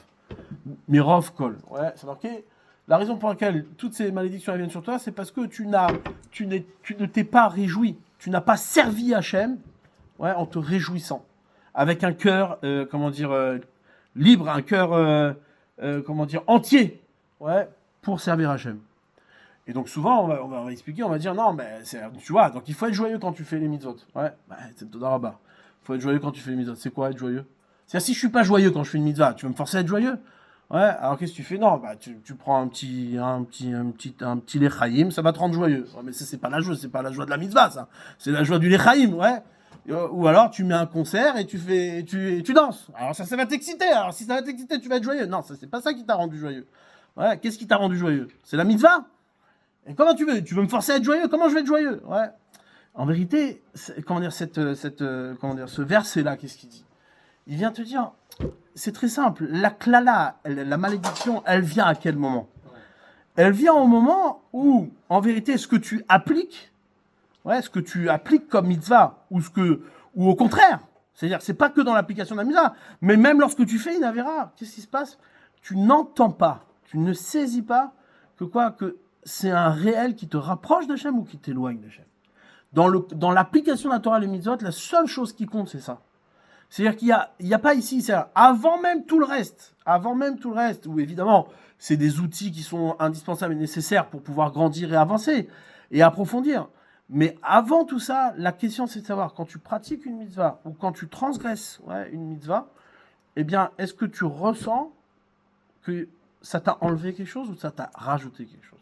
Mirov Kol. C'est marqué. La raison pour laquelle toutes ces malédictions viennent sur toi, c'est parce que tu ne t'es pas réjoui. Tu n'as pas servi Hachem en te réjouissant. Avec un cœur, libre, un cœur, entier, pour servir Hachem. Et donc souvent, on va expliquer, on va dire, non, mais tu vois, donc il faut être joyeux quand tu fais les mitzvot. C'est Toda Rabba. Il faut être joyeux quand tu fais les mitzvot. C'est quoi être joyeux ? C'est-à-dire, si je suis pas joyeux quand je fais une mitzvah, tu vas me forcer à être joyeux ? Alors qu'est-ce que tu fais ? Non, tu prends un petit lechaïm, ça va te rendre joyeux. Mais ça, c'est pas la joie de la mitzvah, ça. C'est la joie du lechaïm, Ou alors tu mets un concert et tu danses. Alors ça va t'exciter. Alors si ça va t'exciter, tu vas être joyeux. Non, ça c'est pas ça qui t'a rendu joyeux. Qu'est-ce qui t'a rendu joyeux ? C'est la mitzvah. Et comment tu veux ? Tu veux me forcer à être joyeux ? Comment je vais être joyeux ? En vérité, ce verset-là, qu'est-ce qu'il dit ? Il vient te dire, c'est très simple, la klala, la malédiction, elle vient à quel moment ? Elle vient au moment où, en vérité, ce que tu appliques comme mitzvah, ou au contraire, c'est-à-dire c'est pas que dans l'application de la mitzvah, mais même lorsque tu fais une avéra, qu'est-ce qui se passe ? Tu n'entends pas, tu ne saisis pas que c'est un réel qui te rapproche d'Hachem ou qui t'éloigne d'Hachem. Dans l'application de la Torah et les mitzvot, la seule chose qui compte, c'est ça. C'est-à-dire qu'il y a pas ici, avant même tout le reste, où évidemment, c'est des outils qui sont indispensables et nécessaires pour pouvoir grandir et avancer et approfondir. Mais avant tout ça, la question c'est de savoir, quand tu pratiques une mitzvah ou quand tu transgresses une mitzvah, eh bien, est-ce que tu ressens que ça t'a enlevé quelque chose ou ça t'a rajouté quelque chose ?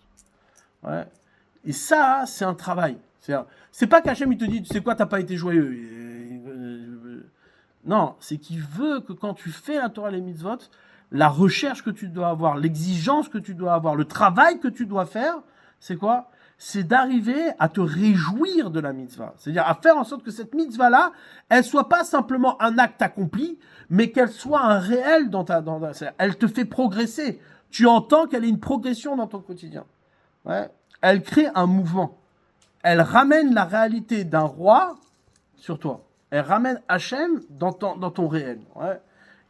Et ça, c'est un travail. C'est pas qu'Hachem il te dit, tu sais quoi, t'as pas été joyeux. Non, c'est qu'il veut que quand tu fais la Torah et les mitzvot, la recherche que tu dois avoir, l'exigence que tu dois avoir, le travail que tu dois faire, c'est quoi ? C'est d'arriver à te réjouir de la mitzvah. C'est-à-dire à faire en sorte que cette mitzvah-là, elle soit pas simplement un acte accompli, mais qu'elle soit un réel elle te fait progresser. Tu entends qu'elle est une progression dans ton quotidien. Elle crée un mouvement. Elle ramène la réalité d'un roi sur toi. Elle ramène Hachem dans ton réel.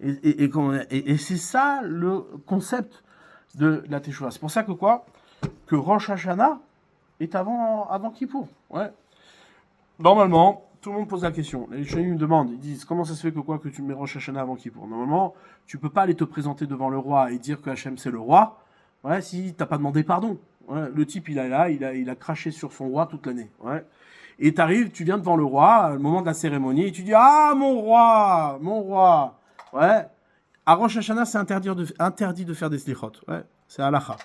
Et c'est ça le concept de la Teshuvah. C'est pour ça que Rosh Hashanah est avant Kippour. Normalement, tout le monde pose la question. Les Rishonim me demandent, ils disent, comment ça se fait que tu mets Rosh Hashanah avant Kippour ? Normalement, tu peux pas aller te présenter devant le roi et dire que Hachem c'est le roi, si t'as pas demandé pardon. Le type, il a craché sur son roi toute l'année. Et t'arrives, tu viens devant le roi, au moment de la cérémonie, et tu dis, ah, mon roi. À Rosh Hashanah, c'est interdit de faire des slichot. C'est halakha.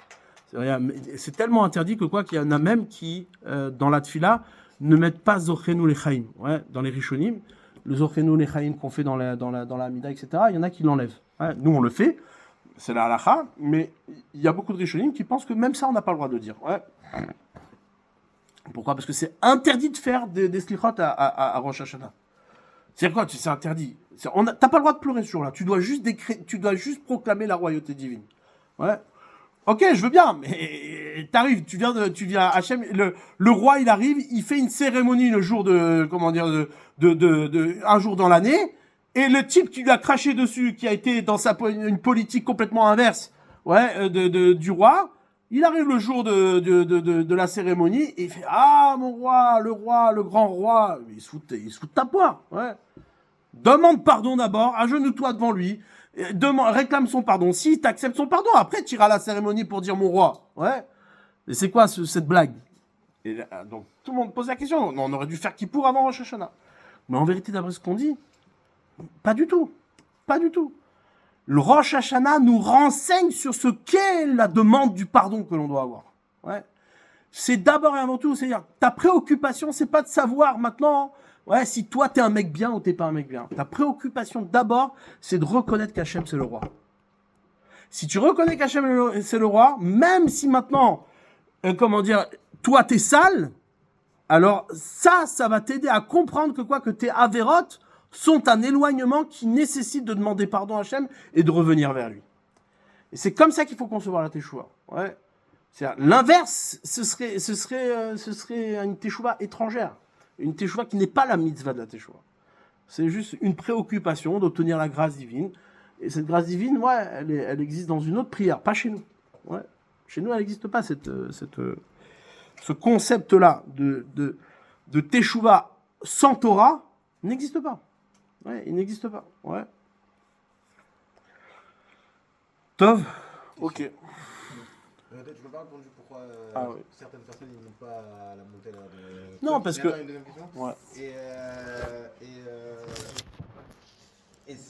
C'est tellement interdit qu'il y en a même qui, dans la tfila, ne mettent pas Zochenu Lechaim. Dans les Rishonim, le Zochenu Lechaim qu'on fait dans la Amida, etc., il y en a qui l'enlèvent. Nous, on le fait, c'est la halakha, mais il y a beaucoup de Rishonim qui pensent que même ça, on n'a pas le droit de dire. Pourquoi? Parce que c'est interdit de faire des slichot à Rosh Hashanah. C'est quoi? C'est interdit. T'as pas le droit de pleurer ce jour-là. Tu dois juste proclamer la royauté divine. Ouais. Ok, je veux bien, mais t'arrives, tu viens à Hachem, le roi il arrive, il fait une cérémonie le jour un jour dans l'année, et le type qui lui a craché dessus, qui a été dans une politique complètement inverse, ouais, du roi, il arrive le jour de la cérémonie, et il fait, ah, mon roi, le grand roi, il se fout de ta poire, ouais. Demande pardon d'abord, agenouille-toi devant lui, réclame son pardon. Si tu acceptes son pardon, après tu iras à la cérémonie pour dire mon roi. Ouais. Et c'est quoi cette blague? Et là, donc tout le monde pose la question. On aurait dû faire Kippour avant Rosh Hashanah. Mais en vérité, d'après ce qu'on dit, pas du tout. Pas du tout. Le Rosh Hashanah nous renseigne sur ce qu'est la demande du pardon que l'on doit avoir. Ouais. C'est d'abord et avant tout, c'est-à-dire ta préoccupation, c'est pas de savoir maintenant. Ouais, si toi t'es un mec bien ou t'es pas un mec bien. Ta préoccupation d'abord, c'est de reconnaître qu'Hachem c'est le roi. Si tu reconnais qu'Hachem c'est le roi, même si maintenant, toi t'es sale, alors ça va t'aider à comprendre que tes avérotes sont un éloignement qui nécessite de demander pardon à Hachem et de revenir vers lui. Et c'est comme ça qu'il faut concevoir la teshuva. Ouais. C'est-à-dire, l'inverse, ce serait une teshuva étrangère. Une teshuva qui n'est pas la mitzvah de la teshuva. C'est juste une préoccupation d'obtenir la grâce divine. Et cette grâce divine, ouais, elle existe dans une autre prière, pas chez nous. Ouais. Chez nous, elle n'existe pas, ce concept-là de teshuva sans Torah n'existe pas. Ouais, il n'existe pas. Ouais. Tov. Ok. Je peux pas répondre pourquoi oui. certaines personnes ils n'ont pas la montée là. Non, parce que. Une deuxième question. Ouais.